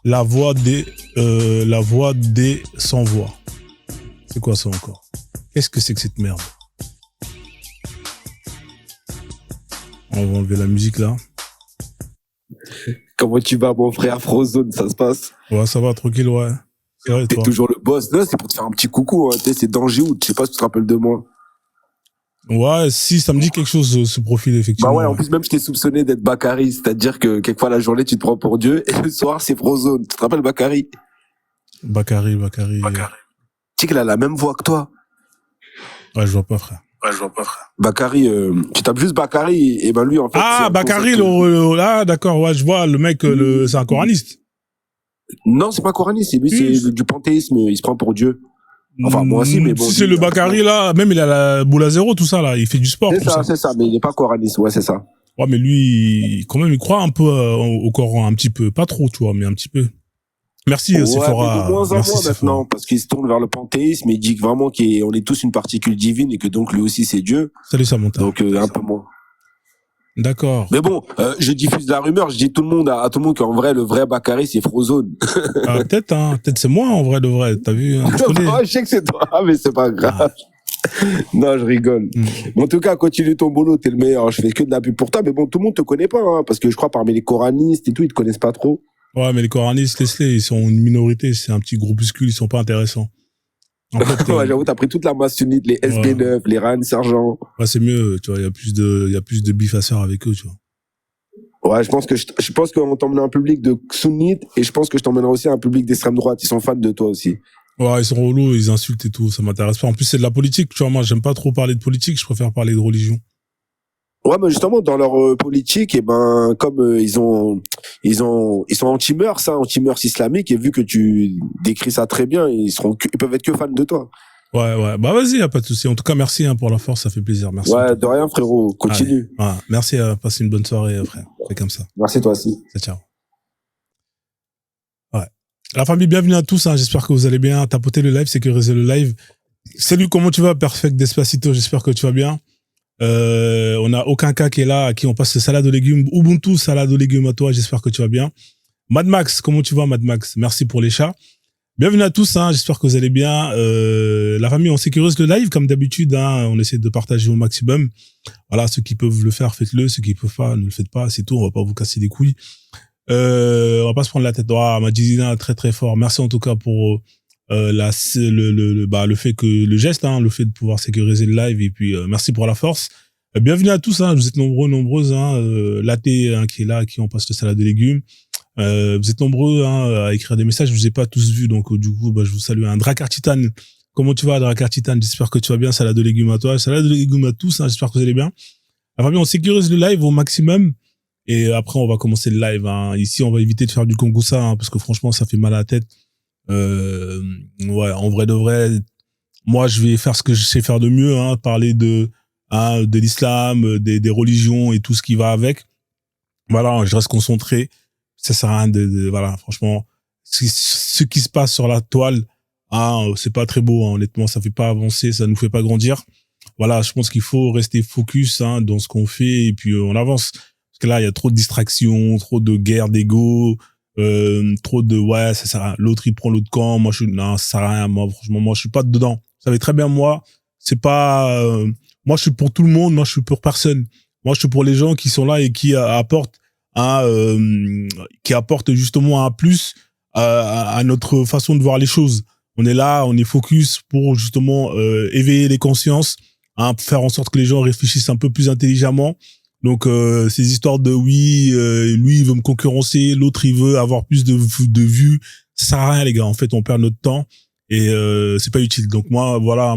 la voix des sans voix. C'est quoi ça encore? Qu'est-ce que c'est que cette merde? On va enlever la musique là. Comment tu vas, mon frère? Frozone, ça se passe? Ouais, ça va, tranquille, ouais. C'est vrai, T'es toi. toujours le boss. Non, c'est pour te faire un petit coucou, hein. C'est Dangerwood. Je sais pas si tu te rappelles de moi. Ouais, si, ça me dit quelque chose, ce profil, effectivement. Bah ouais, en plus, même, je t'ai soupçonné d'être Bakary. C'est-à-dire que quelquefois, la journée, tu te prends pour Dieu et le soir, c'est Frozone. Tu te rappelles Bakary? Bakary. Tu sais qu'il a la même voix que toi. Ouais, je vois pas, frère. Bakary, tu tapes juste Bakary et ben lui, en fait. Ah, Bakary, ah, d'accord, ouais, je vois, le mec, c'est un coraniste. Non, c'est pas coraniste, c'est lui, c'est du panthéisme. Il se prend pour Dieu. Enfin, moi aussi, mais bon. Si c'est le Bakary, là, même il a la boule à zéro, tout ça, là, il fait du sport. C'est ça, mais il est pas coraniste, ouais, c'est ça. Ouais, mais lui, quand même, il croit un peu au Coran, un petit peu. Pas trop, tu vois, mais un petit peu. Merci, Sephora. De moins en Merci, moins Sephora. maintenant, parce qu'il se tourne vers le panthéisme et il dit que vraiment qu'on est tous une particule divine et que donc lui aussi c'est Dieu. Salut, Samantha. Donc, un peu moins. D'accord. Mais bon, je diffuse la rumeur, je dis à tout le monde qu'en vrai, le vrai Bakary, c'est Frozone. Peut-être c'est moi, en vrai de vrai. T'as vu, hein, je sais que c'est toi, mais c'est pas grave. Non, je rigole. En tout cas, continue ton boulot, t'es le meilleur. Je fais que de la pub pour toi, mais bon, tout le monde te connaît pas, hein, parce que je crois parmi les coranistes et tout, ils te connaissent pas trop. Ouais, mais les coranistes, laisse-les, ils sont une minorité, c'est un petit groupuscule, ils sont pas intéressants. En fait, ouais, j'avoue, t'as pris toute la masse sunnite, les SB9, les Ryan Sergent. Ouais, c'est mieux, tu vois, il y a plus de bif à faire avec eux, tu vois. Ouais, je pense qu'on t'emmène un public de sunnites et je pense que je t'emmènerai aussi un public d'extrême droite. Ils sont fans de toi aussi. Ouais, ils sont relous, ils insultent et tout, ça m'intéresse pas. En plus, c'est de la politique, tu vois, moi, j'aime pas trop parler de politique, je préfère parler de religion. Ouais, mais justement, dans leur politique, et ben, comme ils sont anti-mœurs, ça, anti-mœurs islamiques, et vu que tu décris ça très bien, ils peuvent être que fans de toi. Ouais, bah vas-y, y a pas de souci. En tout cas, merci pour la force, ça fait plaisir. Merci. Ouais, de rien, frérot. Continue. Ouais, merci, passe une bonne soirée, frère. C'est comme ça. Merci toi aussi. Ciao. Ouais. La famille, bienvenue à tous. Hein. J'espère que vous allez bien. Tapotez le live, sécurisez le live. Salut, comment tu vas, Perfect Despacito? J'espère que tu vas bien. On a aucun cas qui est là, à qui on passe le salade aux légumes. Ubuntu, salade aux légumes à toi. J'espère que tu vas bien. Mad Max, comment tu vas, Mad Max? Merci pour les chats. Bienvenue à tous, hein, j'espère que vous allez bien. La famille, on sécurise le live comme d'habitude, hein, on essaie de partager au maximum. Voilà, ceux qui peuvent le faire, faites-le. Ceux qui peuvent pas, ne le faites pas. C'est tout, on va pas vous casser les couilles. On va pas se prendre la tête. Ah, Majidina, très très fort. Merci en tout cas pour le fait que le geste, hein, le fait de pouvoir sécuriser le live et puis merci pour la force. Bienvenue à tous, hein, vous êtes nombreuses, hein, Laté hein, qui est là, à qui on passe le salade de légumes. Vous êtes nombreux hein, à écrire des messages, je vous ai pas tous vus, donc du coup, je vous salue. Dracar Titan, comment tu vas, Dracar Titan? J'espère que tu vas bien. Salade de légumes à toi, salade de légumes à tous. Hein, j'espère que vous allez bien. La famille, on sécurise le live au maximum et après on va commencer le live. Hein. Ici, on va éviter de faire du kongoussa hein, parce que franchement, ça fait mal à la tête. Ouais, en vrai de vrai, moi, je vais faire ce que je sais faire de mieux, hein, parler de l'islam, des religions et tout ce qui va avec. Voilà, je reste concentré. Ça sert à rien voilà, franchement, ce qui se passe sur la toile, hein, c'est pas très beau, hein, honnêtement, ça fait pas avancer, ça nous fait pas grandir. Voilà, je pense qu'il faut rester focus, hein, dans ce qu'on fait et puis on avance. Parce que là, il y a trop de distractions, trop de guerre d'ego, trop de, ouais, ça sert à rien. L'autre, il prend l'autre camp, non, ça sert à rien, moi, franchement, moi, je suis pas dedans. Vous savez très bien, moi, c'est pas, moi, je suis pour tout le monde, moi, je suis pour personne. Moi, je suis pour les gens qui sont là et qui apportent qui apporte justement un plus à notre façon de voir les choses. On est là, on est focus pour justement éveiller les consciences, hein, pour faire en sorte que les gens réfléchissent un peu plus intelligemment. Donc ces histoires de oui, lui il veut me concurrencer, l'autre il veut avoir plus de vues, ça sert à rien les gars. En fait, on perd notre temps et c'est pas utile. Donc moi, voilà,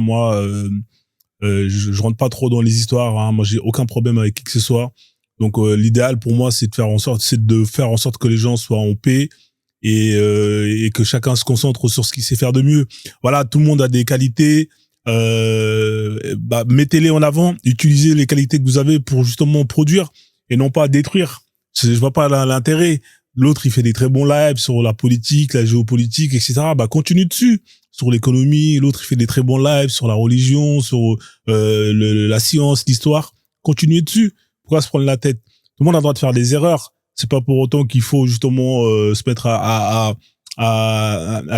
je rentre pas trop dans les histoires. Hein. Moi, j'ai aucun problème avec qui que ce soit. Donc l'idéal pour moi c'est de faire en sorte que les gens soient en paix et que chacun se concentre sur ce qu'il sait faire de mieux. Voilà, tout le monde a des qualités, mettez-les en avant, utilisez les qualités que vous avez pour justement produire et non pas détruire. Je vois pas l'intérêt. L'autre il fait des très bons lives sur la politique, la géopolitique, etc. Continue dessus. Sur l'économie, l'autre il fait des très bons lives sur la religion, sur la science, l'histoire. Continuez dessus. Pourquoi se prendre la tête? Tout le monde a le droit de faire des erreurs. C'est pas pour autant qu'il faut justement se mettre à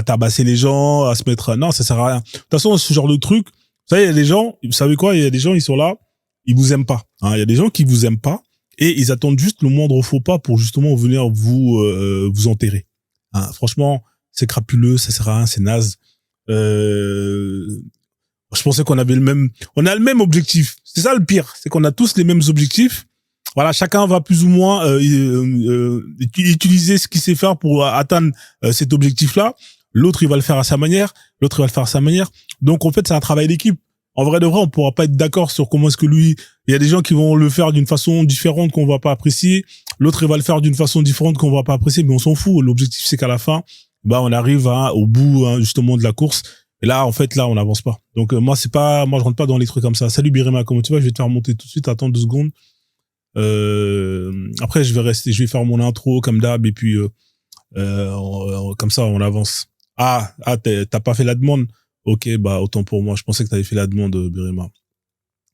tabasser les gens, à se mettre. Non, ça sert à rien. De toute façon, ce genre de truc, vous savez, il y a des gens. Vous savez quoi? Il y a des gens, ils sont là, ils vous aiment pas. Hein, il y a des gens qui vous aiment pas et ils attendent juste le moindre faux pas pour justement venir vous enterrer. Hein, franchement, c'est crapuleux, ça sert à rien, c'est naze. Je pensais qu'on avait on a le même objectif. C'est ça le pire, c'est qu'on a tous les mêmes objectifs. Voilà, chacun va plus ou moins utiliser ce qu'il sait faire pour atteindre cet objectif-là. L'autre, il va le faire à sa manière. L'autre, il va le faire à sa manière. Donc, en fait, c'est un travail d'équipe. En vrai de vrai, on pourra pas être d'accord sur comment est-ce que lui. Il y a des gens qui vont le faire d'une façon différente qu'on va pas apprécier. L'autre, il va le faire d'une façon différente qu'on va pas apprécier, mais on s'en fout. L'objectif, c'est qu'à la fin, on arrive au bout justement de la course. Et là, en fait, on n'avance pas. Donc, moi, je rentre pas dans les trucs comme ça. Salut Birima, comment tu vas? Je vais te faire monter tout de suite. Attends 2 secondes. Après, je vais faire mon intro comme d'hab, et puis, comme ça, on avance. T'as pas fait la demande? Ok, autant pour moi. Je pensais que t'avais fait la demande, Birima.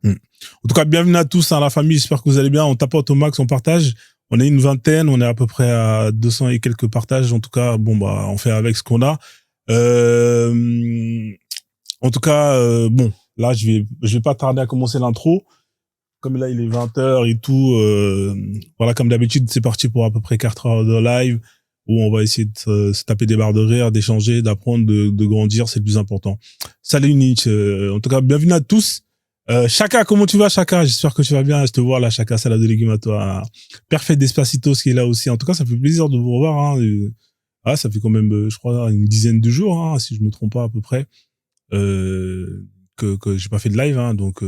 En tout cas, bienvenue à tous, la famille. J'espère que vous allez bien. On tapote au max, on partage. On est une vingtaine. On est à peu près à 200 et quelques partages. En tout cas, on fait avec ce qu'on a. En tout cas, là, je vais pas tarder à commencer l'intro. Comme là, il est 20h et tout, voilà, comme d'habitude, c'est parti pour à peu près 4 heures de live où on va essayer de se taper des barres de rire, d'échanger, d'apprendre, de grandir, c'est le plus important. Salut Nietzsche. En tout cas, bienvenue à tous. Chaka, comment tu vas, Chaka? J'espère que tu vas bien. Je te vois là, Chaka, salade de légumes à toi. Perfect Despacitos qui est là aussi. En tout cas, ça fait plaisir de vous revoir. Hein. Ça fait quand même, je crois, une dizaine de jours, hein, si je me trompe pas à peu près. Que j'ai pas fait de live, hein, donc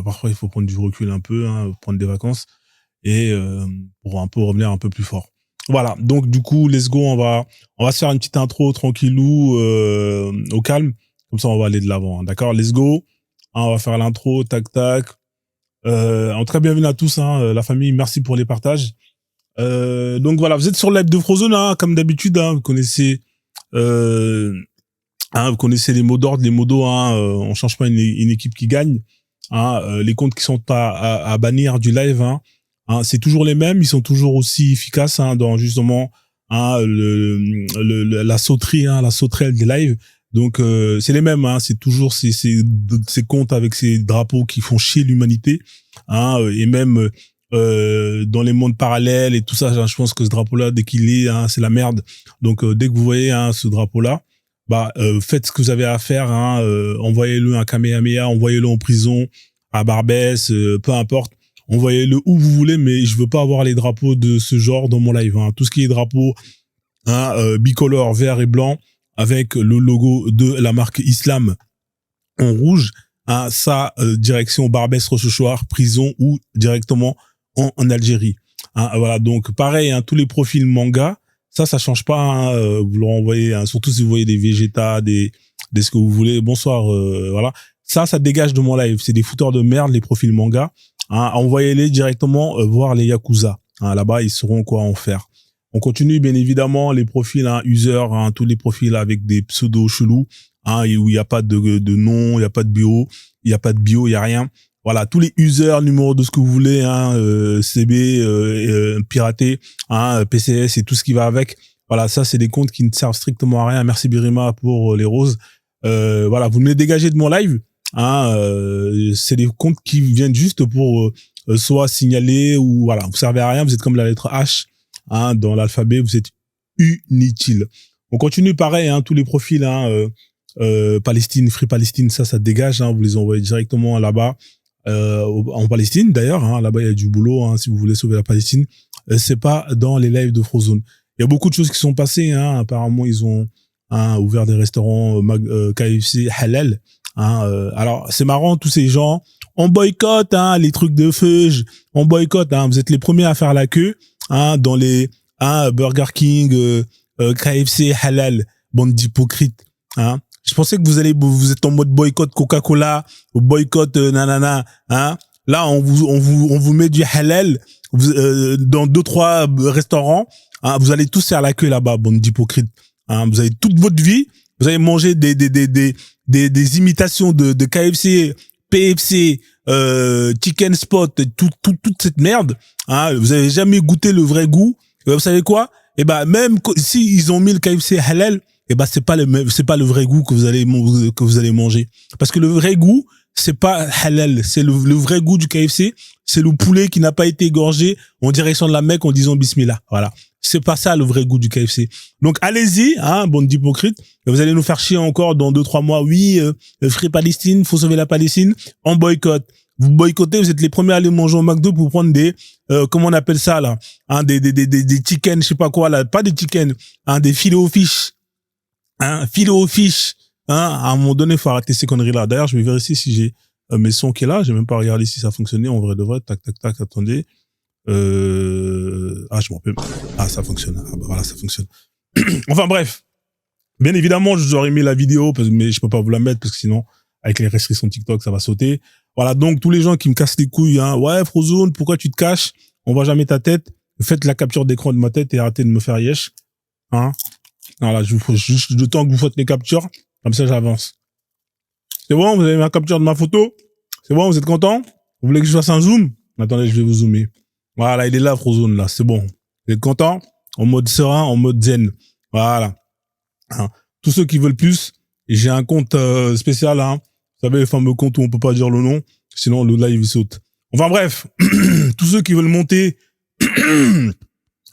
parfois il faut prendre du recul un peu, hein, prendre des vacances et pour un peu revenir un peu plus fort. Voilà, donc du coup let's go, on va se faire une petite intro tranquillou, au calme, comme ça on va aller de l'avant, hein, d'accord, let's go, hein, on va faire l'intro, tac tac. En tout cas, bienvenue à tous, hein, la famille, merci pour les partages. Donc voilà, vous êtes sur le live de Frozone, hein, comme d'habitude, hein, vous connaissez vous connaissez les mots d'ordre, les mots d'eau, hein, on change pas une équipe qui gagne. Hein, les comptes qui sont à bannir du live, hein, c'est toujours les mêmes, ils sont toujours aussi efficaces, hein, dans justement, hein, la sauterie, hein, la sauterelle des lives. Donc c'est les mêmes, hein, c'est toujours ces comptes avec ces drapeaux qui font chier l'humanité, hein, et même dans les mondes parallèles et tout ça, je pense que ce drapeau-là, dès qu'il est, hein, c'est la merde. Donc dès que vous voyez, hein, ce drapeau-là, faites ce que vous avez à faire, hein, envoyez-le un Kamehameha, envoyez-le en prison, à Barbès, peu importe, envoyez-le où vous voulez, mais je veux pas avoir les drapeaux de ce genre dans mon live, hein. Tout ce qui est drapeau, hein, bicolore, vert et blanc, avec le logo de la marque Islam en rouge, hein, ça, direction Barbès, Rochechouart, prison ou directement en Algérie. Hein, voilà, donc pareil, hein, tous les profils manga, ça change pas, hein, vous leur envoyez, hein, surtout si vous voyez des Vegeta, des ce que vous voulez. Bonsoir, voilà. Ça dégage de mon live. C'est des fouteurs de merde, les profils manga. Hein, envoyez-les directement voir les Yakuza. Hein, là-bas, ils sauront quoi en faire. On continue, bien évidemment, les profils, hein, user, hein, tous les profils avec des pseudos chelous, hein, où il y a pas de nom, il y a pas de bio, il y a rien. Voilà, tous les users, numéro de ce que vous voulez, hein, CB, piraté, hein, PCS et tout ce qui va avec. Voilà, ça c'est des comptes qui ne servent strictement à rien. Merci Birima pour les roses. Voilà, vous me les dégagez de mon live. Hein, c'est des comptes qui viennent juste pour soit signaler ou voilà, vous servez à rien. Vous êtes comme la lettre H, hein, dans l'alphabet. Vous êtes inutile. On continue pareil, hein, tous les profils, hein, Palestine, Free Palestine, ça dégage. Hein, vous les envoyez directement là-bas. En Palestine d'ailleurs, hein, là-bas il y a du boulot, hein, si vous voulez sauver la Palestine, c'est pas dans les lives de Frozone. Il y a beaucoup de choses qui sont passées, hein, apparemment ils ont, hein, ouvert des restaurants KFC halal, hein, alors c'est marrant, tous ces gens, on boycotte, hein, les trucs de feuge, on boycotte, hein, vous êtes les premiers à faire la queue, hein, dans les, hein, Burger King, KFC halal, bande d'hypocrites, hein. Je pensais que vous êtes en mode boycott Coca-Cola, ou boycott nanana, hein. Là, on vous met du halal dans 2-3 restaurants, hein. Vous allez tous faire la queue là-bas, bande d'hypocrites. Hein. Vous avez toute votre vie, vous allez manger des imitations de KFC, PFC, Chicken Spot, toute cette merde, hein, vous avez jamais goûté le vrai goût. Vous savez quoi? Eh ben, même si ils ont mis le KFC halal, eh ben, c'est pas le vrai goût que vous allez manger. Parce que le vrai goût, c'est pas halal, c'est le vrai goût du KFC, c'est le poulet qui n'a pas été égorgé en direction de la Mecque en disant bismillah. Voilà. C'est pas ça le vrai goût du KFC. Donc allez-y, hein, bande d'hypocrites. Vous allez nous faire chier encore dans 2-3 mois. Oui, Free Palestine, faut sauver la Palestine. On boycotte. Vous boycottez, vous êtes les premiers à aller manger au McDo pour prendre des comment on appelle ça là, hein, des chicken, je sais pas quoi là, pas des chicken, hein, des filets aux fiches. Hein, filet aux fiches. Hein, à un moment donné, faut arrêter ces conneries là. D'ailleurs, je vais vérifier si j'ai mes sons qui est là, j'ai même pas regardé si ça fonctionnait en vrai de vrai. Tac, attendez. Je m'en rappelle. Ah, ça fonctionne. Ah, bah voilà, ça fonctionne. Enfin, bref. Bien évidemment, je vous aurais mis la vidéo, mais je peux pas vous la mettre parce que sinon, avec les restrictions TikTok, ça va sauter. Voilà. Donc, tous les gens qui me cassent les couilles, hein. Ouais, Frozone, pourquoi tu te caches? On voit jamais ta tête. Faites la capture d'écran de ma tête et arrêtez de me faire yesh. Hein. Voilà. Je vous juste le temps que vous faites les captures. Comme ça, j'avance. C'est bon? Vous avez ma capture de ma photo? C'est bon? Vous êtes content? Vous voulez que je fasse un zoom? Attendez, je vais vous zoomer. Voilà, il est là, Frozone, là. C'est bon. Vous êtes content? En mode serein, en mode zen. Voilà. Hein. Tous ceux qui veulent plus, j'ai un compte spécial, hein. Vous savez, le fameux compte où on peut pas dire le nom, sinon le live il saute. Enfin bref, tous ceux qui veulent monter,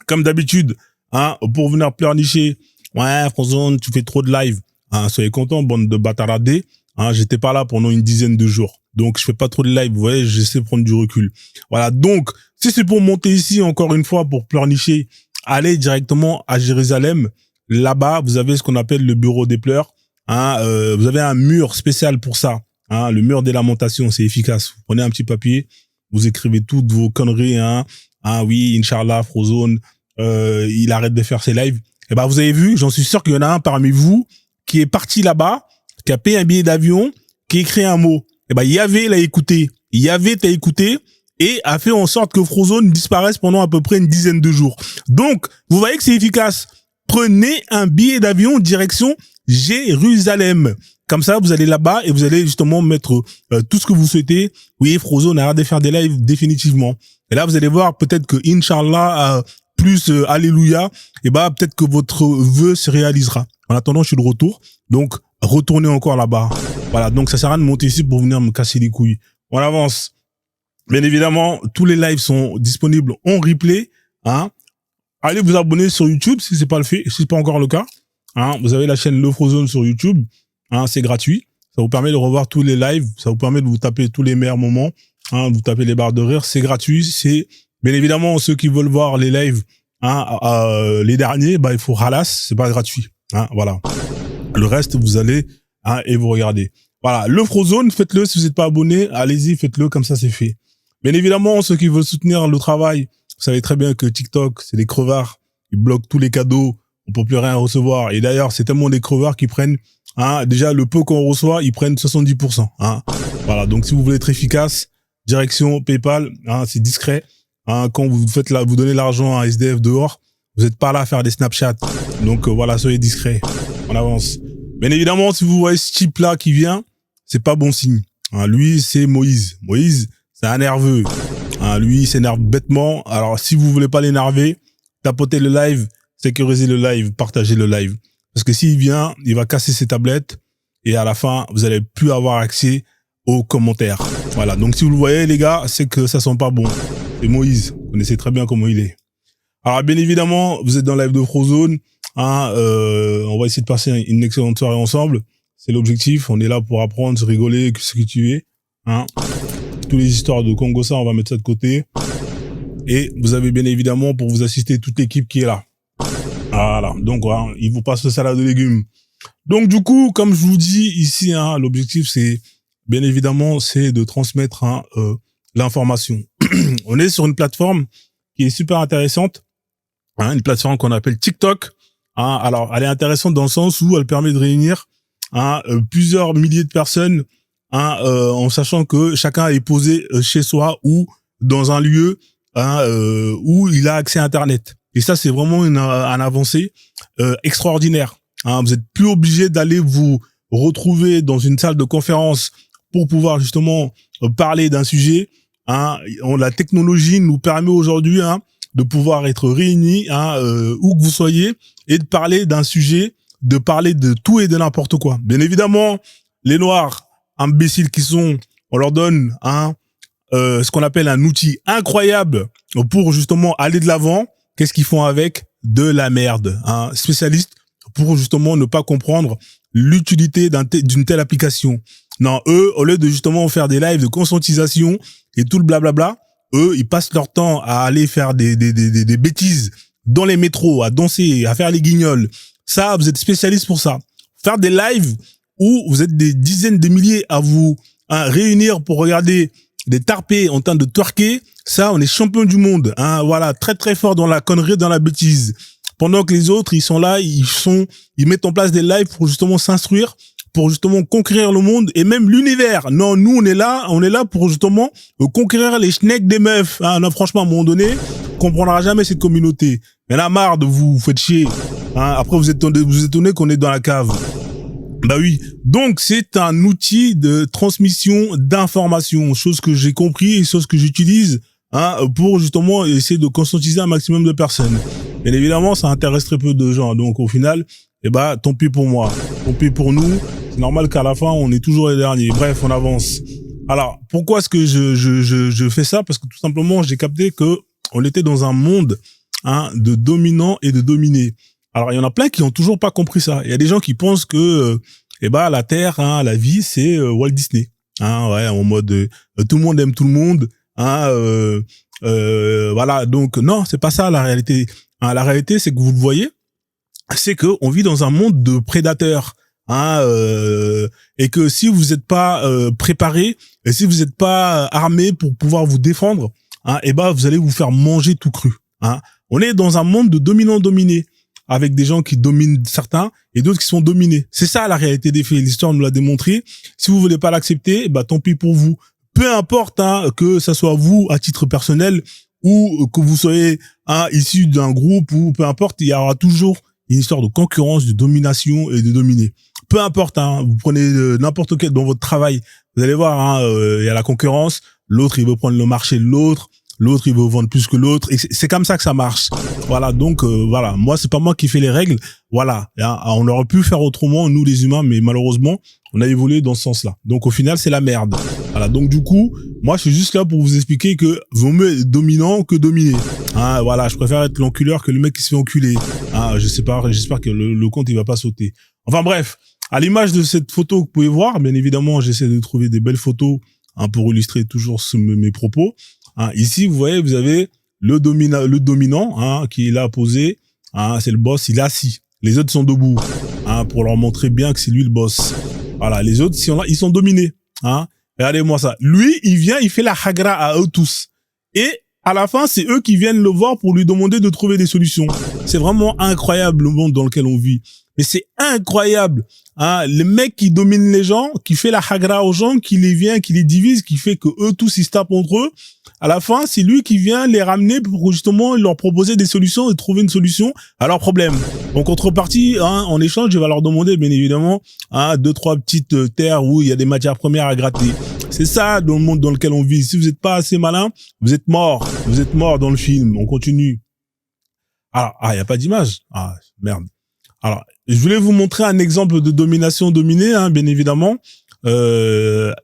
comme d'habitude, hein, pour venir pleurnicher. Ouais, Frozone, tu fais trop de live. Hein, soyez contents, bande de bâtardés. Hein, j'étais pas là pendant une dizaine de jours. Donc, je fais pas trop de live, vous voyez, j'essaie de prendre du recul. Voilà. Donc, si c'est pour monter ici, encore une fois, pour pleurnicher, allez directement à Jérusalem. Là-bas, vous avez ce qu'on appelle le bureau des pleurs. Hein, vous avez un mur spécial pour ça. Hein, le mur des lamentations, c'est efficace. Vous prenez un petit papier, vous écrivez toutes vos conneries. Hein, oui, Inch'Allah, Frozone, il arrête de faire ses lives. Et ben, vous avez vu, j'en suis sûr qu'il y en a un parmi vous qui est parti là-bas, qui a payé un billet d'avion, qui a écrit un mot. Et ben, Yahvé l'a écouté. Yahvé t'a écouté et a fait en sorte que Frozone disparaisse pendant à peu près une dizaine de jours. Donc, vous voyez que c'est efficace. Prenez un billet d'avion direction Jérusalem. Comme ça, vous allez là-bas et vous allez justement mettre tout ce que vous souhaitez. Oui, Frozone arrête de faire des lives définitivement. Et là, vous allez voir peut-être que Inch'Allah, plus Alléluia, et ben peut-être que votre vœu se réalisera. En attendant, je suis de retour. Donc, retournez encore là-bas. Voilà, donc ça sert à rien de monter ici pour venir me casser les couilles. On avance. Bien évidemment, tous les lives sont disponibles en replay. Hein. Allez vous abonner sur YouTube si c'est pas le fait, si c'est pas encore le cas. Hein. Vous avez la chaîne Le Frozone sur YouTube. Hein, c'est gratuit. Ça vous permet de revoir tous les lives. Ça vous permet de vous taper tous les meilleurs moments. Hein, de vous taper les barres de rire. C'est gratuit. C'est bien évidemment ceux qui veulent voir les lives, hein, les derniers, bah il faut halas, c'est pas gratuit. Hein, voilà. Le reste, vous allez et vous regardez. Voilà, le Frozone, faites-le si vous n'êtes pas abonné, allez-y, faites-le, comme ça c'est fait. Bien évidemment, ceux qui veulent soutenir le travail, vous savez très bien que TikTok, c'est des crevards, ils bloquent tous les cadeaux, on peut plus rien recevoir. Et d'ailleurs, c'est tellement des crevards qui prennent, déjà le peu qu'on reçoit, ils prennent 70%. Voilà, donc si vous voulez être efficace, direction PayPal, c'est discret. Quand vous faites vous donnez l'argent à SDF dehors, vous n'êtes pas là à faire des Snapchat. Donc voilà, soyez discret. On avance. Bien évidemment, si vous voyez ce type-là qui vient, c'est pas bon signe. Lui, c'est Moïse. Moïse, c'est un nerveux. Lui, il s'énerve bêtement. Alors, si vous voulez pas l'énerver, tapotez le live, sécurisez le live, partagez le live. Parce que s'il vient, il va casser ses tablettes et à la fin, vous allez plus avoir accès aux commentaires. Voilà. Donc, si vous le voyez, les gars, c'est que ça sent pas bon. C'est Moïse. Vous connaissez très bien comment il est. Alors, bien évidemment, vous êtes dans le live de Frozone. On va essayer de passer une excellente soirée ensemble. C'est l'objectif. On est là pour apprendre, se rigoler, ce que tu es. Toutes les histoires de Congo, ça, on va mettre ça de côté. Et vous avez bien évidemment pour vous assister toute l'équipe qui est là. Voilà. Donc, voilà, il vous passe le salade de légumes. Donc, du coup, comme je vous dis ici, l'objectif, c'est, bien évidemment, c'est de transmettre l'information. On est sur une plateforme qui est super intéressante. Une plateforme qu'on appelle TikTok. Alors, elle est intéressante dans le sens où elle permet de réunir plusieurs milliers de personnes en sachant que chacun est posé chez soi ou dans un lieu où il a accès à Internet. Et ça, c'est vraiment une avancée extraordinaire. Vous êtes plus obligé d'aller vous retrouver dans une salle de conférence pour pouvoir justement parler d'un sujet. Hein, la technologie nous permet aujourd'hui de pouvoir être réunis où que vous soyez et de parler d'un sujet, de parler de tout et de n'importe quoi. Bien évidemment, les Noirs imbéciles qui sont, on leur donne ce qu'on appelle un outil incroyable pour justement aller de l'avant. Qu'est-ce qu'ils font avec? De la merde. Spécialiste pour justement ne pas comprendre l'utilité d'une telle application. Non, eux, au lieu de justement faire des lives de conscientisation et tout le blablabla, eux, ils passent leur temps à aller faire des bêtises dans les métros, à danser, à faire les guignols. Ça, vous êtes spécialiste pour ça. Faire des lives où vous êtes des dizaines de milliers à vous réunir pour regarder des tarpés en train de twerker, ça, on est champion du monde. Voilà, très très fort dans la connerie, dans la bêtise. Pendant que les autres, ils sont là, ils mettent en place des lives pour justement s'instruire, pour justement conquérir le monde et même l'univers. Non, nous, on est là pour justement conquérir les schnecks des meufs. Non, franchement, à un moment donné, on comprendra jamais cette communauté. Il y en a marre de vous faites chier. Après, vous étonnez qu'on est dans la cave. Bah oui. Donc, c'est un outil de transmission d'informations, chose que j'ai compris et chose que j'utilise, pour justement essayer de conscientiser un maximum de personnes. Bien évidemment, ça intéresse très peu de gens. Donc, au final, tant pis pour moi. Tant pis pour nous. C'est normal qu'à la fin, on est toujours les derniers. Bref, on avance. Alors, pourquoi est-ce que je fais ça? Parce que tout simplement, j'ai capté que on était dans un monde, de dominants et de dominés. Alors, il y en a plein qui ont toujours pas compris ça. Il y a des gens qui pensent que, la Terre, la vie, c'est Walt Disney. Ouais, en mode, tout le monde aime tout le monde. Voilà. Donc, non, c'est pas ça la réalité. La réalité, c'est que vous le voyez, c'est que on vit dans un monde de prédateurs. Et que si vous n'êtes pas préparé et si vous n'êtes pas armé pour pouvoir vous défendre, vous allez vous faire manger tout cru. On est dans un monde de dominants-dominés, avec des gens qui dominent certains et d'autres qui sont dominés. C'est ça la réalité des faits. L'histoire nous l'a démontré. Si vous voulez pas l'accepter, tant pis pour vous. Peu importe que ça soit vous à titre personnel ou que vous soyez issu d'un groupe ou peu importe, il y aura toujours une histoire de concurrence, de domination et de dominer. Peu importe, vous prenez n'importe quel dans votre travail, vous allez voir, il y a la concurrence. L'autre il veut prendre le marché de l'autre il veut vendre plus que l'autre. Et c'est comme ça que ça marche. Voilà, donc voilà, moi c'est pas moi qui fais les règles. Voilà, on aurait pu faire autrement nous les humains, mais malheureusement on a évolué dans ce sens-là. Donc au final c'est la merde. Voilà, donc du coup moi je suis juste là pour vous expliquer que vaut mieux être dominant que dominé. Voilà, je préfère être l'enculeur que le mec qui se fait enculer. Je sais pas, j'espère que le compte il va pas sauter. Enfin bref, à l'image de cette photo que vous pouvez voir, bien évidemment j'essaie de trouver des belles photos pour illustrer toujours mes propos. Ici, vous voyez, vous avez le dominant, qui est là posé. C'est le boss, il est assis. Les autres sont debout, pour leur montrer bien que c'est lui le boss. Voilà, les autres, ils sont dominés. Regardez-moi ça. Lui, il vient, il fait la hagra à eux tous. Et à la fin, c'est eux qui viennent le voir pour lui demander de trouver des solutions. C'est vraiment incroyable le monde dans lequel on vit. Mais c'est incroyable. Le mec qui domine les gens, qui fait la hagra aux gens, qui les vient, qui les divise, qui fait que eux tous ils se tapent entre eux. À la fin, c'est lui qui vient les ramener pour justement leur proposer des solutions et trouver une solution à leurs problèmes. En contrepartie, en échange, je vais leur demander, bien évidemment, 2-3 petites terres où il y a des matières premières à gratter. C'est ça dans le monde dans lequel on vit. Si vous n'êtes pas assez malin, vous êtes mort. Vous êtes mort dans le film. On continue. Alors, il y a pas d'image. Merde. Alors, je voulais vous montrer un exemple de domination dominée, bien évidemment,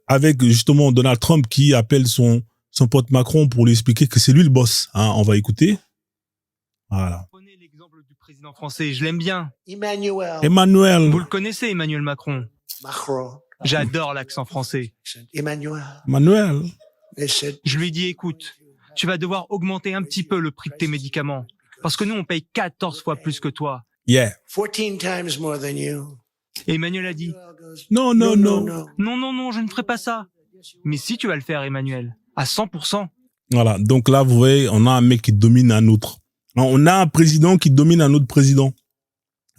avec justement Donald Trump qui appelle son pote Macron pour lui expliquer que c'est lui le boss. On va écouter. Voilà. Prenez l'exemple du président français, je l'aime bien. Emmanuel. Vous le connaissez, Emmanuel Macron. J'adore l'accent français. Emmanuel. Je lui dis, écoute, tu vas devoir augmenter un petit peu le prix de tes médicaments. Parce que nous, on paye 14 fois plus que toi. Yeah. 14 times more than you. Et Emmanuel a dit, Non, non, je ne ferai pas ça. Mais si tu vas le faire, Emmanuel, à 100%. Voilà. Donc là, vous voyez, on a un mec qui domine un autre. On a un président qui domine un autre président.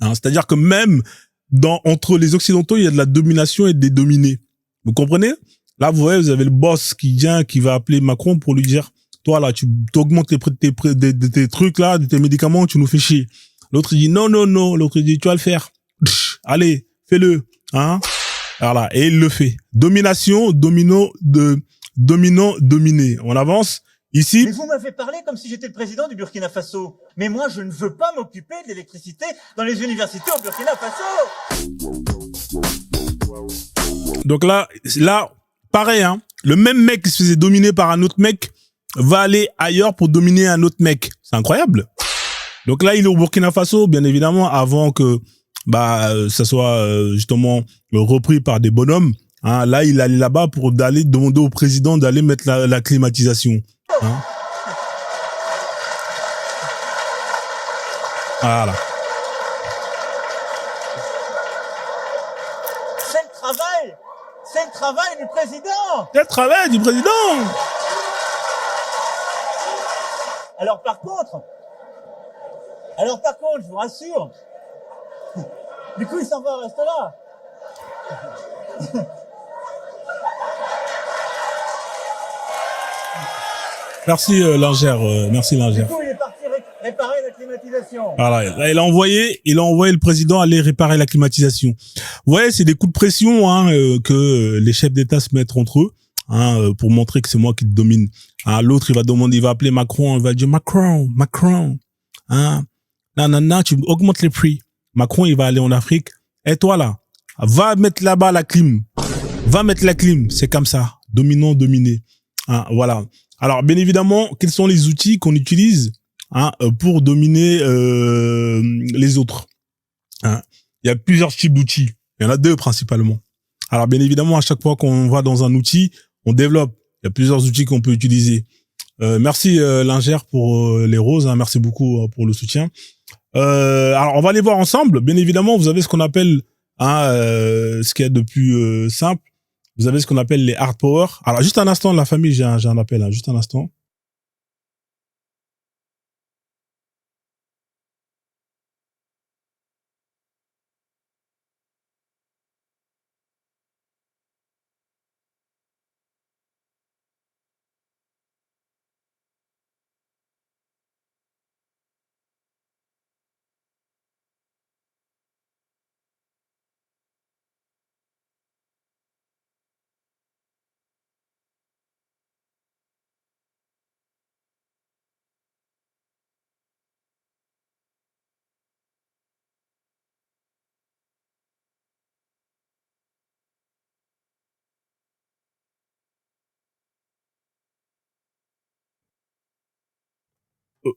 C'est-à-dire que même entre les Occidentaux, il y a de la domination et des dominés. Vous comprenez? Là, vous voyez, vous avez le boss qui va appeler Macron pour lui dire, toi là, tu augmentes les prix de tes trucs là, de tes médicaments, tu nous fais chier. L'autre il dit non. L'autre il dit tu vas le faire. Allez, fais-le. Voilà, et il le fait. Domination, dominant, dominé. On avance. Ici. Mais vous m'avez parlé comme si j'étais le président du Burkina Faso. Mais moi, je ne veux pas m'occuper de l'électricité dans les universités au Burkina Faso. Donc là, pareil, hein. Le même mec qui se faisait dominer par un autre mec va aller ailleurs pour dominer un autre mec. C'est incroyable. Donc là, il est au Burkina Faso, bien évidemment, avant que ça soit justement repris par des bonhommes. Hein. Là, il allait là-bas pour d'aller demander au président d'aller mettre la climatisation. Hein. Voilà. C'est le travail du président. C'est le travail du président. Alors par contre, je vous rassure, du coup il s'en va, reste là. Merci Lingère, merci Lingère. Du coup il est parti réparer la climatisation. Voilà, là, il a envoyé le président aller réparer la climatisation. Vous voyez, c'est des coups de pression que les chefs d'État se mettent entre eux pour montrer que c'est moi qui te domine. Hein, l'autre il va appeler Macron, il va dire Macron, hein, non, tu augmentes les prix. Macron il va aller en Afrique. Et toi là, va mettre là-bas la clim. Va mettre la clim, c'est comme ça, dominant, dominé. Hein, voilà. Alors bien évidemment, quels sont les outils qu'on utilise pour dominer les autres. Hein. Il y a plusieurs types d'outils. Il y en a 2 principalement. Alors bien évidemment, à chaque fois qu'on va dans un outil, on développe. Il y a plusieurs outils qu'on peut utiliser. Merci Lingère pour les roses. Hein. Merci beaucoup pour le soutien. Alors on va aller voir ensemble. Bien évidemment, vous avez ce qu'on appelle ce qu'il y a de plus simple. Vous avez ce qu'on appelle les hard power. Alors juste un instant, la famille, j'ai un appel. Juste un instant.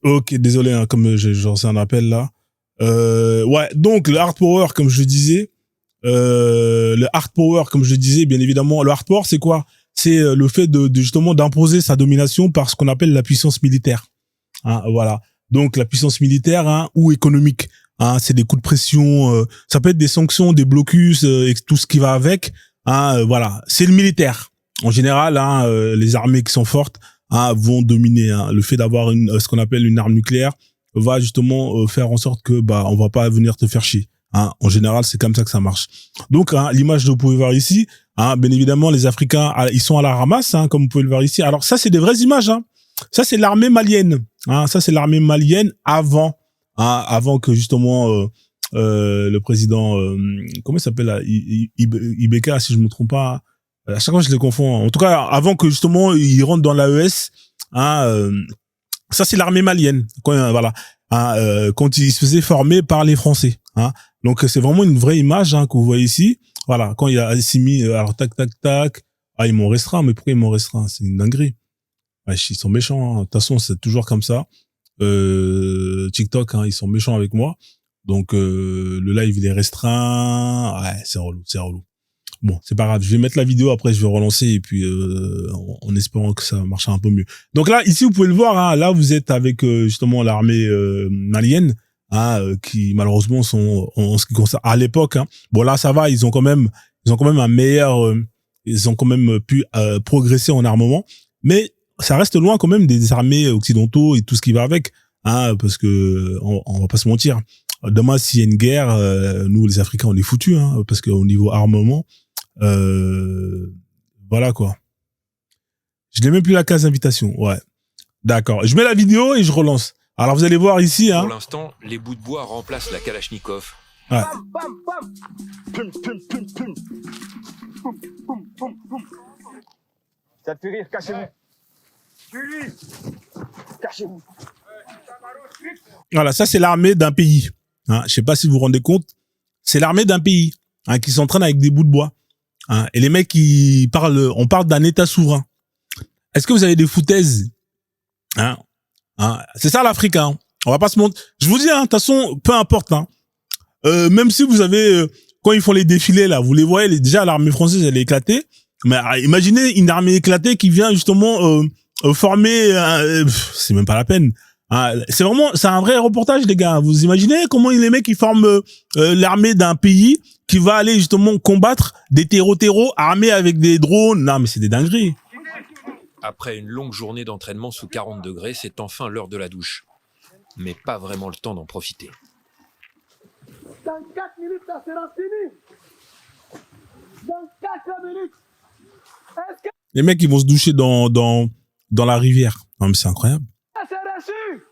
Ok, désolé, hein, comme j'ai reçu un appel là. Ouais, donc le hard power, comme je disais, bien évidemment, le hard power, c'est quoi? C'est le fait de justement d'imposer sa domination par ce qu'on appelle la puissance militaire. Hein, voilà. Donc la puissance militaire ou économique. Hein, c'est des coups de pression. Ça peut être des sanctions, des blocus et tout ce qui va avec. Hein, voilà. C'est le militaire. En général, les armées qui sont fortes vont dominer. Hein. Le fait d'avoir ce qu'on appelle une arme nucléaire va justement faire en sorte que on va pas venir te faire chier. Hein. En général, c'est comme ça que ça marche. Donc, l'image que vous pouvez voir ici, bien évidemment, les Africains, ils sont à la ramasse, comme vous pouvez le voir ici. Alors ça, c'est des vraies images. Hein. Ça, c'est l'armée malienne. Hein. Ça, c'est l'armée malienne avant que justement le président, comment il s'appelle là, Ibeka, si je me trompe pas. À chaque fois, je les confonds. En tout cas, avant que justement il rentre dans l'AES, ça c'est l'armée malienne. Quand il se faisait former par les Français. Hein. Donc c'est vraiment une vraie image que vous voyez ici. Voilà, quand il y a Assimi, alors tac tac tac, ils m'ont restreint. Mais pourquoi ils m'ont restreint? C'est une dinguerie. Ils sont méchants. De toute façon, c'est toujours comme ça. TikTok, ils sont méchants avec moi. Donc le live il est restreint. Ouais, c'est relou. Bon, c'est pas grave. Je vais mettre la vidéo, après je vais relancer et puis en espérant que ça marche un peu mieux. Donc là, ici, vous pouvez le voir. Là, vous êtes avec justement l'armée malienne, qui malheureusement sont en ce qui concerne à l'époque. Bon là, ça va. Ils ont quand même un meilleur. Ils ont quand même pu progresser en armement, mais ça reste loin quand même des armées occidentaux et tout ce qui va avec. Parce que on va pas se mentir. Demain, s'il y a une guerre, nous les Africains, on est foutus, parce qu'au niveau armement. Voilà quoi. Je n'ai même plus la case invitation. Ouais. D'accord. Je mets la vidéo et je relance. Alors vous allez voir ici. Pour l'instant, les bouts de bois remplacent la Kalachnikov. Ouais. Ça te fait rire, cachez-vous. Cachez-vous. Voilà, ça c'est l'armée d'un pays. Hein, je sais pas si vous vous rendez compte, c'est l'armée d'un pays qui s'entraîne avec des bouts de bois. Hein, et les mecs qui parlent, on parle d'un État souverain. Est-ce que vous avez des foutaises? C'est ça l'Afrique. Hein. On va pas se mentir. Je vous dis, de toute façon, peu importe. Même si vous avez, quand ils font les défilés là, vous les voyez, déjà l'armée française elle est éclatée. Mais imaginez une armée éclatée qui vient justement former. C'est même pas la peine. C'est un vrai reportage, les gars. Vous imaginez comment les mecs ils forment l'armée d'un pays qui va aller justement combattre des terreaux armés avec des drones. Non, mais c'est des dingueries. Après une longue journée d'entraînement sous 40 degrés, c'est enfin l'heure de la douche. Mais pas vraiment le temps d'en profiter. Dans 4 minutes, ça sera fini. Dans 4 minutes. Les mecs ils vont se doucher dans la rivière. Non, mais c'est incroyable. C'est reçu.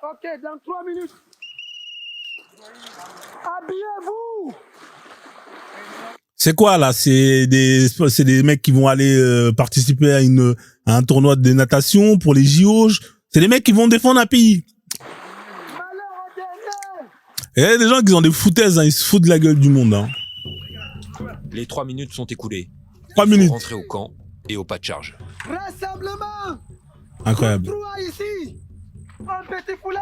Ok, dans 3 minutes. Habillez-vous. C'est quoi là? C'est des mecs qui vont aller participer à un tournoi de natation pour les JO. C'est des mecs qui vont défendre un pays. Et il y a des gens qui ont des foutaises, ils se foutent de la gueule du monde. Hein. Les 3 minutes sont écoulées. 3 minutes. Rentrer au camp et au pas de charge. Rassemblement. Incroyable. Ici. Un petit poulet.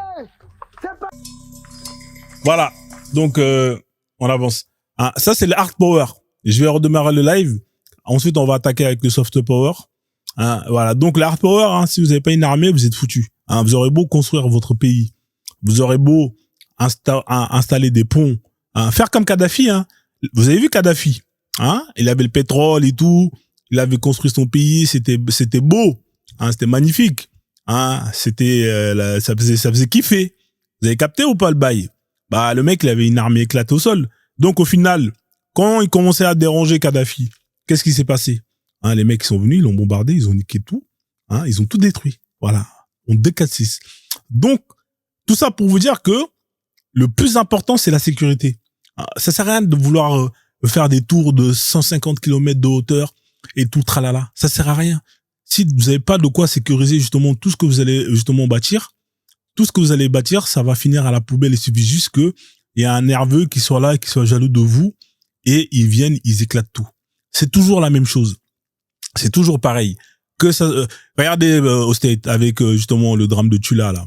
Voilà. Donc on avance. Ça c'est le hard power. Je vais redémarrer le live. Ensuite on va attaquer avec le soft power. Voilà. Donc le hard power, si vous n'avez pas une armée, vous êtes foutu. Vous aurez beau construire votre pays, vous aurez beau installer des ponts, faire comme Kadhafi. Vous avez vu Kadhafi? Il avait le pétrole et tout. Il avait construit son pays. C'était beau. C'était magnifique. Ça faisait kiffer. Vous avez capté ou pas le bail? Le mec, il avait une armée éclatée au sol. Donc, au final, quand il commençait à déranger Kadhafi, qu'est-ce qui s'est passé? Les mecs, ils sont venus, ils l'ont bombardé, ils ont niqué tout. Ils ont tout détruit. Voilà. On 2-4-6. Donc, tout ça pour vous dire que le plus important, c'est la sécurité. Ça sert à rien de vouloir faire des tours de 150 km de hauteur et tout tralala. Ça sert à rien. Si vous n'avez pas de quoi sécuriser justement tout ce que vous allez justement bâtir, tout ce que vous allez bâtir, ça va finir à la poubelle. Il suffit juste que il y a un nerveux qui soit là, qui soit jaloux de vous, et ils viennent, ils éclatent tout. C'est toujours la même chose. C'est toujours pareil. Que ça, regardez au State avec justement le drame de Tula là.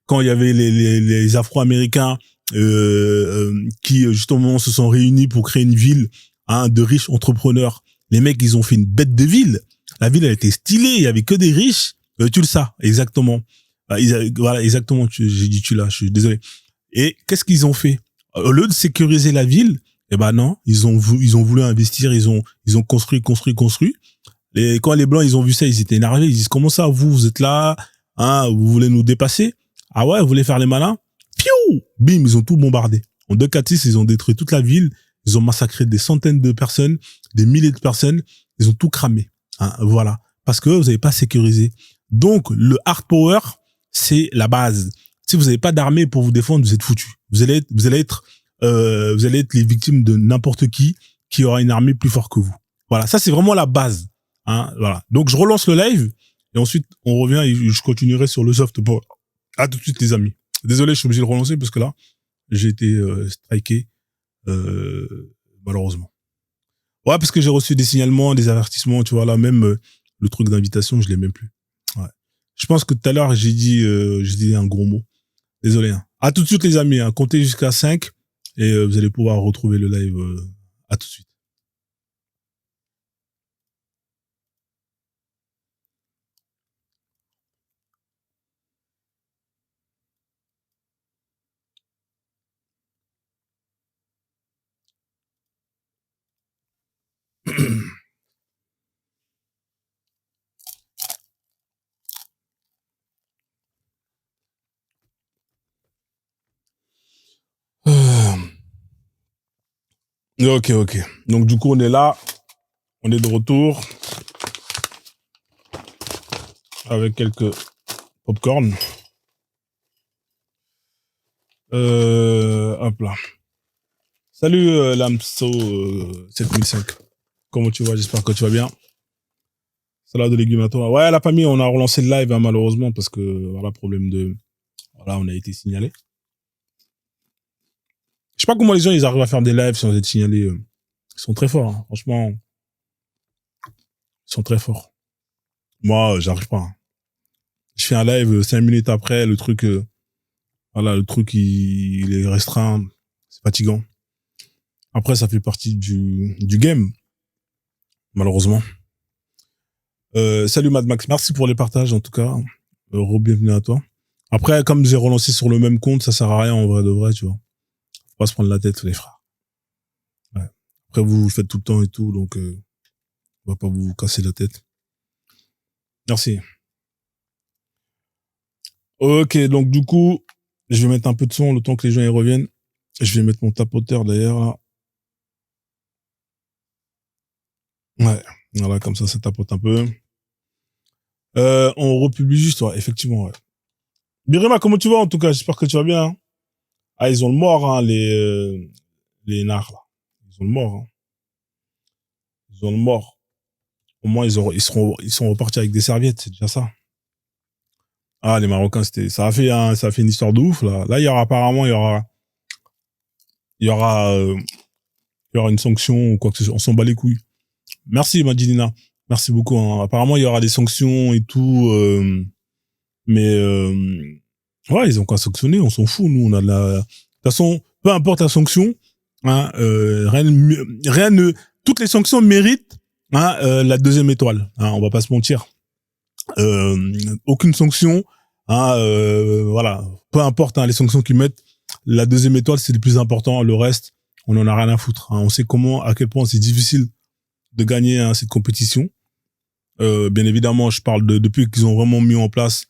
Quand il y avait les Afro-Américains qui justement se sont réunis pour créer une ville de riches entrepreneurs. Les mecs, ils ont fait une bête de ville. La ville, elle était stylée. Il y avait que des riches. Tu le sais, exactement. Voilà, exactement. J'ai dit Tula. Je suis désolé. Et qu'est-ce qu'ils ont fait? Au lieu de sécuriser la ville, non, ils ont voulu investir. Ils ont construit. Et quand les Blancs, ils ont vu ça, ils étaient énervés. Ils disent, comment ça, vous êtes là, vous voulez nous dépasser? Ah ouais, vous voulez faire les malins? Piou! Bim, ils ont tout bombardé. En 2-4-6, ils ont détruit toute la ville. Ils ont massacré des centaines de personnes, des milliers de personnes. Ils ont tout cramé. Voilà. Parce que vous n'avez pas sécurisé. Donc, le hard power, c'est la base. Si vous n'avez pas d'armée pour vous défendre, vous êtes foutu. Vous allez être les victimes de n'importe qui aura une armée plus forte que vous. Voilà. Ça, c'est vraiment la base. Voilà. Donc, je relance le live et ensuite, on revient et je continuerai sur le soft power. À tout de suite, les amis. Désolé, je suis obligé de relancer parce que là, j'ai été striké, malheureusement. Ouais, parce que j'ai reçu des signalements, des avertissements, tu vois, là, même le truc d'invitation, je l'ai même plus. Ouais. Je pense que tout à l'heure, j'ai dit un gros mot. Désolé. À tout de suite, les amis. Comptez jusqu'à 5 et vous allez pouvoir retrouver le live. À tout de suite. Ok. Donc, du coup, on est là. On est de retour. Avec quelques popcorn. Hop là. Salut Lamso 7005. Comment tu vas? J'espère que tu vas bien. Salade de légumes à toi. Ouais, la famille, on a relancé le live, hein, malheureusement, parce que, voilà, problème de... Voilà, on a été signalé. Je sais pas comment les gens, ils arrivent à faire des lives sans être signalés. Ils sont très forts, hein. Franchement. Ils sont très forts. Moi, j'arrive pas. Hein. Je fais un live 5 minutes après, le truc, voilà, le truc, il est restreint. C'est fatigant. Après, ça fait partie du game. Malheureusement. Salut Mad Max, merci pour les partages en tout cas. Bienvenue à toi. Après, comme j'ai relancé sur le même compte, ça sert à rien en vrai de vrai, tu vois. Faut pas se prendre la tête, les frères. Ouais. Après, vous le faites tout le temps et tout, donc on va pas vous casser la tête. Merci. Ok, donc du coup, je vais mettre un peu de son le temps que les gens y reviennent. Je vais mettre mon tapoteur d'ailleurs là. Ouais, voilà, comme ça tapote un peu. On republie juste, ouais, effectivement, ouais. Birima, comment tu vas en tout cas? J'espère que tu vas bien. Hein. Ah, ils ont le mort, hein, les nards, là. Ils ont le mort, hein. Ils ont le mort. Au moins, ils sont repartis avec des serviettes, c'est déjà ça. Ah, les Marocains, ça a fait une histoire de ouf, là. Là, il y aura une sanction ou quoi que ce soit. On s'en bat les couilles. Merci, Madjidina. Merci beaucoup, hein. Apparemment, il y aura des sanctions et tout, mais ouais, ils ont qu'à sanctionner, on s'en fout, nous, on a de la... De toute façon, peu importe la sanction, hein, toutes les sanctions méritent, hein, la deuxième étoile, hein, on va pas se mentir. Aucune sanction, hein, voilà, peu importe, hein, les sanctions qu'ils mettent, la deuxième étoile, c'est le plus important, le reste, on en a rien à foutre, hein. On sait à quel point c'est difficile de gagner, hein, cette compétition. Bien évidemment, je parle depuis qu'ils ont vraiment mis en place,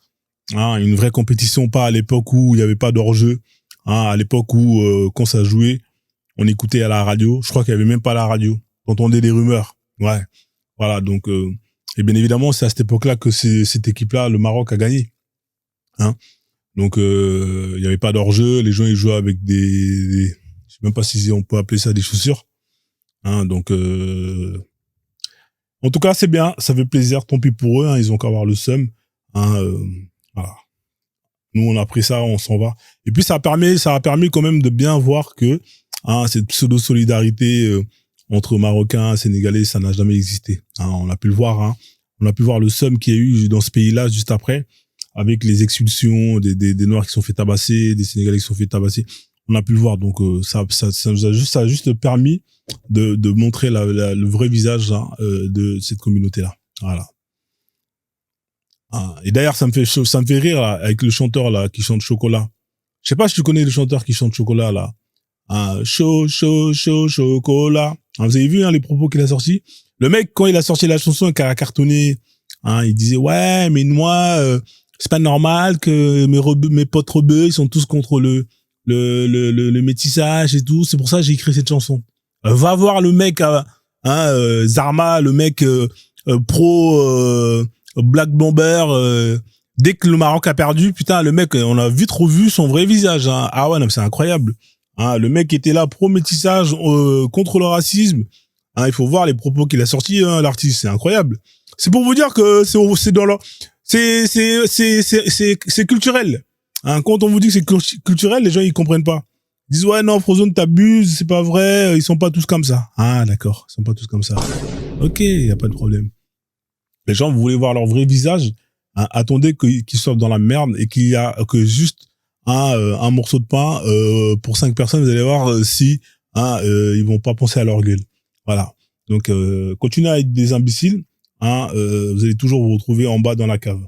hein, une vraie compétition, pas à l'époque où il n'y avait pas d'hors-jeu, hein, à l'époque où quand ça jouait, on écoutait à la radio. Je crois qu'il n'y avait même pas la radio. On entendait des rumeurs. Ouais. Voilà. Donc, et bien évidemment, c'est à cette époque-là que cette équipe-là, le Maroc, a gagné. Hein. Donc, il n'y avait pas d'hors-jeu. Les gens, ils jouaient avec je sais même pas si on peut appeler ça des chaussures. Hein. Donc, en tout cas, c'est bien. Ça fait plaisir. Tant pis pour eux. Hein. Ils ont qu'à avoir le seum. Hein, voilà. Nous, on a pris ça, on s'en va. Et puis, ça a permis quand même de bien voir que, hein, cette pseudo-solidarité entre Marocains, Sénégalais, ça n'a jamais existé. Hein, on a pu le voir. Hein. On a pu voir le somme qu'il y a eu dans ce pays-là juste après, avec les expulsions des Noirs qui sont fait tabasser, des Sénégalais qui sont fait tabasser. On a pu le voir. Donc, ça nous a juste permis de montrer le vrai visage, hein, de cette communauté-là. Voilà. Ah, et d'ailleurs, ça me fait rire, là, avec le chanteur, là, qui chante Chocolat. Je sais pas si tu connais le chanteur qui chante Chocolat, là. Ah, chocolat. Ah, vous avez vu, hein, les propos qu'il a sortis? Le mec, quand il a sorti la chanson, qu'il a cartonné, hein, il disait, ouais, mais moi, c'est pas normal que mes potes rebeux, ils sont tous contre le métissage et tout. C'est pour ça que j'ai écrit cette chanson. Va voir le mec, hein, Zarma, le mec, pro, Black Bomber, dès que le Maroc a perdu, putain, le mec, on a vite revu son vrai visage, hein. Ah ouais, non, c'est incroyable. Hein, le mec était là pro-métissage, contre le racisme. Hein, il faut voir les propos qu'il a sortis, hein, l'artiste, c'est incroyable. C'est pour vous dire que c'est dans leur, c'est culturel. Hein, quand on vous dit que c'est culturel, les gens, ils comprennent pas. Ils disent, ouais, non, Frozone, t'abuses, c'est pas vrai, ils sont pas tous comme ça. Ah, d'accord, ils sont pas tous comme ça. Ok, y a pas de problème. Les gens, vous voulez voir leur vrai visage, hein, attendez qu'ils sortent dans la merde et qu'il y a que juste un morceau de pain pour 5 personnes, vous allez voir si ils vont pas penser à leur gueule. Voilà. Donc continuez à être des imbéciles, hein, vous allez toujours vous retrouver en bas dans la cave.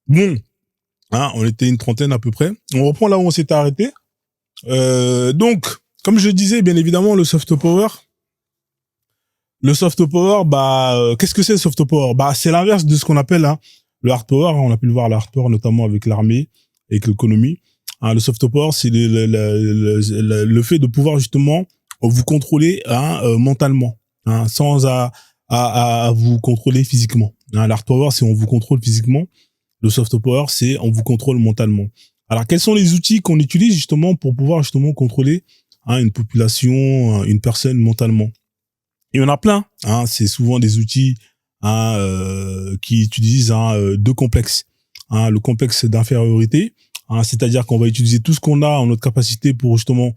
Bon, hein, on était une trentaine à peu près. On reprend là où on s'était arrêté. Donc, comme je disais, bien évidemment, le soft power. Le soft power, qu'est-ce que c'est le soft power? C'est l'inverse de ce qu'on appelle, hein, le hard power. On a pu le voir, le hard power, notamment avec l'armée, avec l'économie. Hein, le soft power, c'est le fait de pouvoir justement vous contrôler, hein, mentalement, hein, sans à vous contrôler physiquement. Hein, l'hard power, c'est on vous contrôle physiquement. Le soft power, c'est on vous contrôle mentalement. Alors, quels sont les outils qu'on utilise justement pour pouvoir justement contrôler une population, une personne mentalement? Il y en a plein. C'est souvent des outils qui utilisent deux complexes. Le complexe d'infériorité, c'est-à-dire qu'on va utiliser tout ce qu'on a en notre capacité pour justement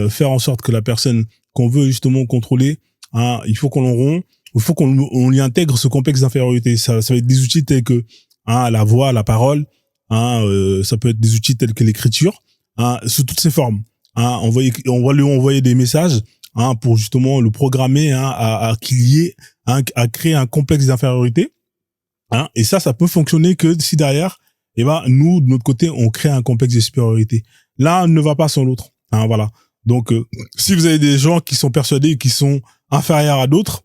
faire en sorte que la personne qu'on veut justement contrôler, il faut qu'on lui intègre ce complexe d'infériorité. Ça va être des outils tels que la voix, la parole, ça peut être des outils tels que l'écriture, sous toutes ses formes. On va lui envoyer des messages pour justement le programmer à qu'il y ait à créer un complexe d'infériorité. Et ça peut fonctionner que si derrière, nous de notre côté, on crée un complexe de supériorité. L'un ne va pas sans l'autre. Voilà. Donc, si vous avez des gens qui sont persuadés qu'ils sont inférieurs à d'autres,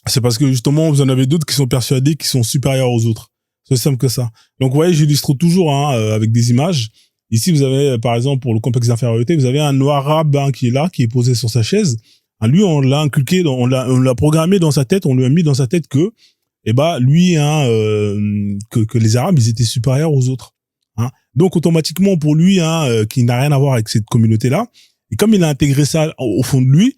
c'est parce que justement vous en avez d'autres qui sont persuadés qu'ils sont supérieurs aux autres. C'est simple que ça. Donc, vous voyez, j'illustre toujours avec des images. Ici, vous avez, par exemple, pour le complexe d'infériorité, vous avez un arabe qui est là, qui est posé sur sa chaise. Lui, on l'a inculqué, on l'a programmé dans sa tête, on lui a mis dans sa tête que, lui, que les Arabes, ils étaient supérieurs aux autres. Donc, automatiquement, pour lui, qui n'a rien à voir avec cette communauté-là, et comme il a intégré ça au fond de lui,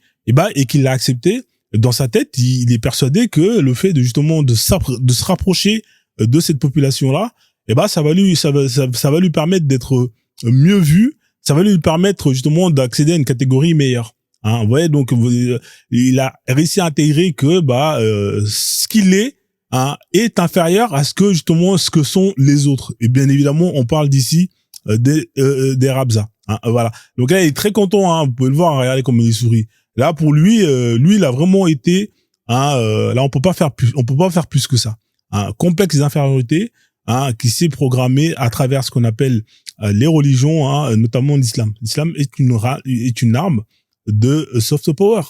et qu'il l'a accepté, dans sa tête, il est persuadé que le fait de justement de se rapprocher de cette population-là, ça va lui permettre d'être mieux vu, ça va lui permettre justement d'accéder à une catégorie meilleure. Vous voyez, donc il a réussi à intégrer que ce qu'il est inférieur à ce que sont les autres. Et bien évidemment, on parle d'ici des Rabza. Voilà. Donc là, il est très content. Vous pouvez le voir. Regardez comme il sourit. Là, pour lui, il a vraiment été. Là, on peut pas faire plus que ça. Un complexe d'infériorité qui s'est programmé à travers ce qu'on appelle les religions, notamment l'islam. L'islam est une arme de soft power.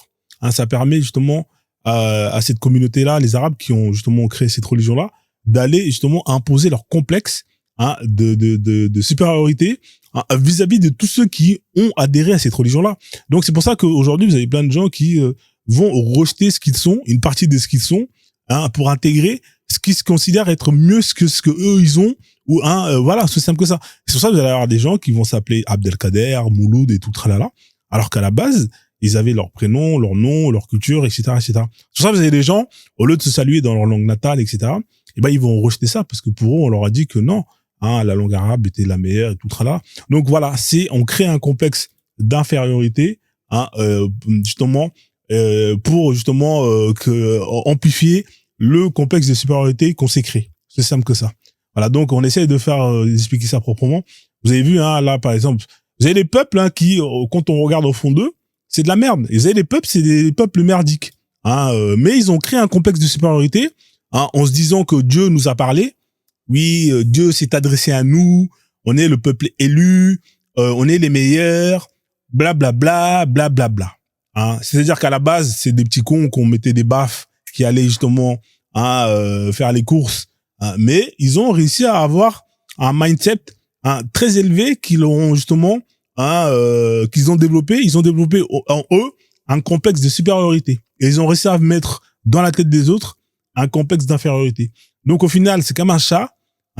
Ça permet justement à cette communauté-là, les Arabes qui ont justement créé cette religion-là, d'aller justement imposer leur complexe de supériorité vis-à-vis de tous ceux qui ont adhéré à cette religion-là. Donc c'est pour ça qu'aujourd'hui vous avez plein de gens qui vont rejeter ce qu'ils sont, une partie de ce qu'ils sont, pour intégrer ce qu'ils se considèrent être mieux que ce que eux ils ont, ou voilà, c'est simple que ça. C'est pour ça que vous allez avoir des gens qui vont s'appeler Abdelkader, Mouloud et tout tralala, alors qu'à la base ils avaient leur prénom, leur nom, leur culture, etc., etc. C'est pour ça que vous avez des gens, au lieu de se saluer dans leur langue natale, etc., ils vont rejeter ça parce que pour eux on leur a dit que non, la langue arabe était la meilleure et tout tralala. Donc voilà, on crée un complexe d'infériorité, justement pour justement amplifier le complexe de supériorité qu'on s'est créé. C'est simple que ça. Voilà, donc on essaie de faire expliquer ça proprement. Vous avez vu là par exemple, vous avez des peuples qui, quand on regarde au fond d'eux, c'est de la merde. Et vous avez des peuples, c'est des peuples merdiques. Mais ils ont créé un complexe de supériorité en se disant que Dieu nous a parlé. Oui, Dieu s'est adressé à nous. On est le peuple élu. On est les meilleurs. Blablabla, blablabla. C'est-à-dire qu'à la base, c'est des petits cons qu'on mettait des baffes qui allaient justement faire les courses. Mais ils ont réussi à avoir un mindset très élevé qu'ils ont justement qu'ils ont développé. Ils ont développé en eux un complexe de supériorité. Et ils ont réussi à mettre dans la tête des autres un complexe d'infériorité. Donc au final, c'est comme un chat.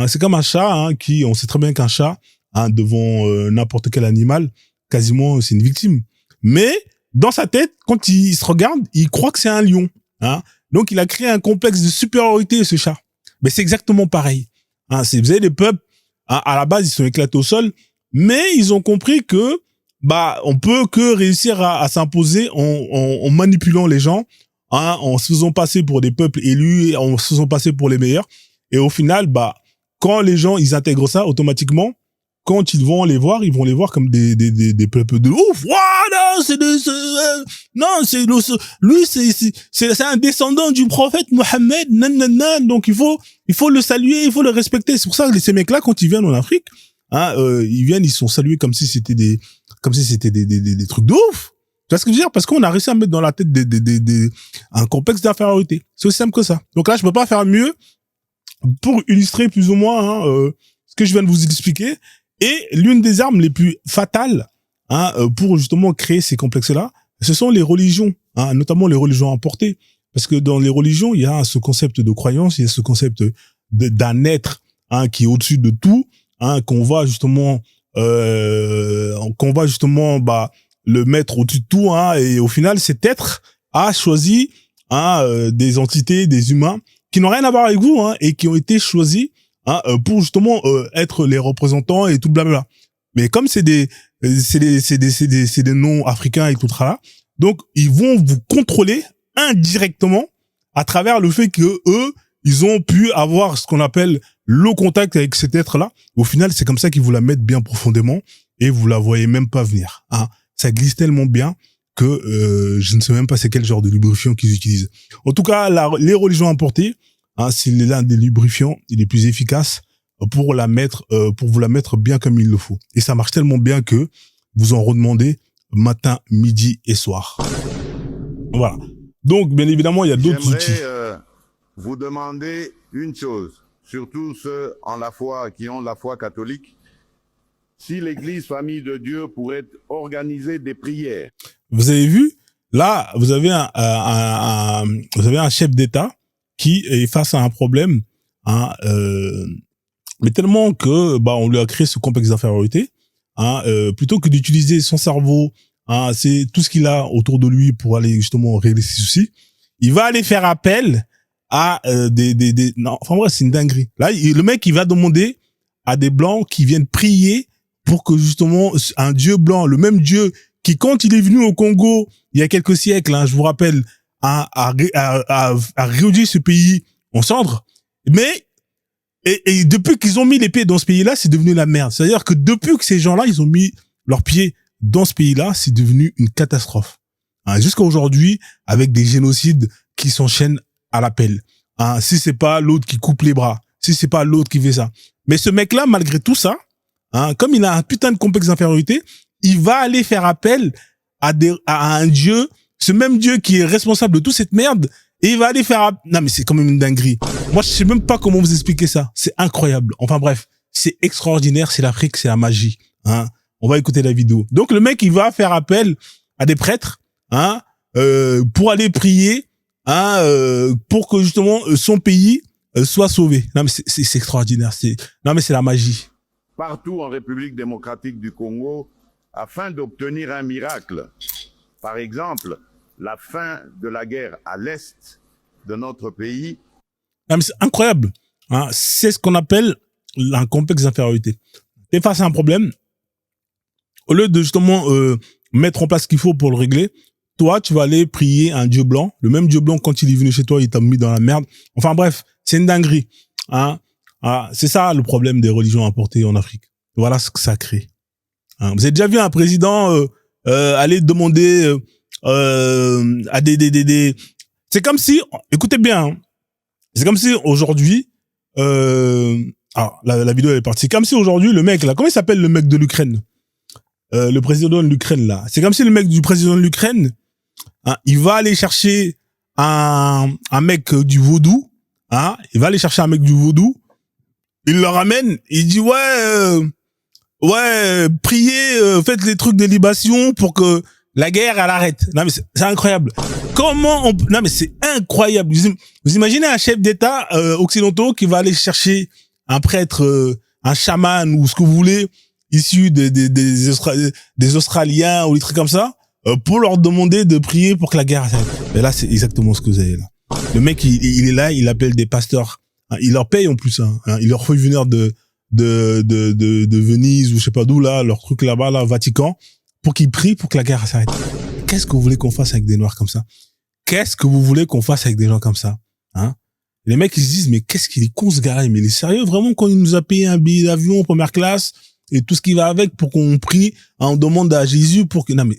C'est comme un chat qui, on sait très bien qu'un chat devant n'importe quel animal, quasiment c'est une victime. Mais dans sa tête, quand il se regarde, il croit que c'est un lion. Donc il a créé un complexe de supériorité, ce chat. Mais c'est exactement pareil. Vous avez des peuples, à la base ils sont éclatés au sol, mais ils ont compris que on peut que réussir à s'imposer en manipulant les gens, en se faisant passer pour des peuples élus, en se faisant passer pour les meilleurs. Et au final, quand les gens ils intègrent ça automatiquement, quand ils vont les voir comme des peuples de ouf. C'est un descendant du prophète Mohammed. Donc il faut le saluer, il faut le respecter. C'est pour ça que ces mecs-là, quand ils viennent en Afrique, ils sont salués comme si c'était des trucs de ouf. Tu vois ce que je veux dire? Parce qu'on a réussi à mettre dans la tête un complexe d'infériorité. C'est aussi simple que ça. Donc là, je peux pas faire mieux pour illustrer plus ou moins ce que je viens de vous expliquer. Et l'une des armes les plus fatales pour justement créer ces complexes-là, ce sont les religions, notamment les religions importées. Parce que dans les religions, il y a ce concept de croyance, il y a ce concept d'un être qui est au-dessus de tout, hein, qu'on va justement le mettre au-dessus de tout, hein, et au final cet être a choisi, hein, des entités, des humains qui n'ont rien à voir avec vous, hein, et qui ont été choisis, hein, pour justement être les représentants et tout blabla. Mais comme c'est des noms africains et tout là, donc ils vont vous contrôler indirectement à travers le fait que eux, ils ont pu avoir ce qu'on appelle le contact avec cet être-là. Au final, c'est comme ça qu'ils vous la mettent bien profondément et vous la voyez même pas venir, hein. Ça glisse tellement bien que je ne sais même pas c'est quel genre de lubrifiant qu'ils utilisent. En tout cas, les religions importées, hein, c'est l'un des lubrifiants les plus efficaces pour vous la mettre bien comme il le faut. Et ça marche tellement bien que vous en redemandez matin, midi et soir. Voilà. Donc, bien évidemment, il y a d'autres outils. Vous demander une chose, surtout ceux en la foi, qui ont la foi catholique, si l'Église Famille de Dieu pourrait organiser des prières. Vous avez vu, là, vous avez un chef d'État qui est face à un problème, hein, mais tellement que on lui a créé ce complexe d'infériorité, hein, plutôt que d'utiliser son cerveau, hein, c'est tout ce qu'il a autour de lui pour aller justement régler ses soucis, il va aller faire appel à non, enfin bref, c'est une dinguerie. Là, le mec, il va demander à des blancs qui viennent prier pour que justement un dieu blanc, le même dieu qui, quand il est venu au Congo il y a quelques siècles, hein, je vous rappelle, a réduit ce pays en cendres, mais et depuis qu'ils ont mis les pieds dans ce pays-là, c'est devenu la merde. C'est-à-dire que depuis que ces gens-là, ils ont mis leurs pieds dans ce pays-là, c'est devenu une catastrophe. Hein, jusqu'à aujourd'hui, avec des génocides qui s'enchaînent à l'appel. Hein, si c'est pas l'autre qui coupe les bras, si c'est pas l'autre qui fait ça. Mais ce mec-là, malgré tout ça, hein, comme il a un putain de complexe d'infériorité, il va aller faire appel à un dieu, ce même dieu qui est responsable de toute cette merde, et il va aller faire non mais c'est quand même une dinguerie. Moi je sais même pas comment vous expliquer ça. C'est incroyable. Enfin bref, c'est extraordinaire, c'est l'Afrique, c'est la magie. Hein. On va écouter la vidéo. Donc le mec il va faire appel à des prêtres, hein, pour aller prier, hein, pour que justement son pays soit sauvé. Non mais c'est extraordinaire. Non mais c'est la magie. Partout en République démocratique du Congo, afin d'obtenir un miracle. Par exemple, la fin de la guerre à l'est de notre pays. Non mais c'est incroyable. Hein. C'est ce qu'on appelle un complexe d'infériorité. T'es face à un problème, au lieu de justement mettre en place ce qu'il faut pour le régler, toi, tu vas aller prier un dieu blanc. Le même dieu blanc, quand il est venu chez toi, il t'a mis dans la merde. Enfin bref, c'est une dinguerie. Hein. Ah, c'est ça le problème des religions importées en Afrique. Voilà ce que ça crée. Hein. Vous avez déjà vu un président aller demander à des... C'est comme si, écoutez bien, hein, c'est comme si aujourd'hui, alors la vidéo elle est partie. C'est comme si aujourd'hui le mec là, comment il s'appelle le mec de l'Ukraine, le président de l'Ukraine là. C'est comme si le mec du président de l'Ukraine, hein, il va aller chercher un mec du vaudou, hein, il va aller chercher un mec du vaudou, il le ramène, il dit ouais, priez, faites les trucs de libation pour que la guerre elle arrête. Non mais c'est incroyable. Non mais c'est incroyable. Vous imaginez un chef d'État occidentaux qui va aller chercher un prêtre, un chaman ou ce que vous voulez, issu des Australiens ou des trucs comme ça, pour leur demander de prier pour que la guerre arrête. Et là c'est exactement ce que vous avez là. Le mec il est là, il appelle des pasteurs, hein, il leur paye en plus, hein, il leur fait venir de Venise ou je sais pas d'où là, leur truc là-bas là, Vatican, pour qu'ils prient pour que la guerre s'arrête. Qu'est-ce que vous voulez qu'on fasse avec des noirs comme ça? Qu'est-ce que vous voulez qu'on fasse avec des gens comme ça? Hein? Les mecs, ils se disent, mais qu'est-ce qu'il est con ce gars-là? Mais il est sérieux vraiment quand il nous a payé un billet d'avion en première classe et tout ce qui va avec pour qu'on prie, hein, on demande à Jésus pour que... Non mais,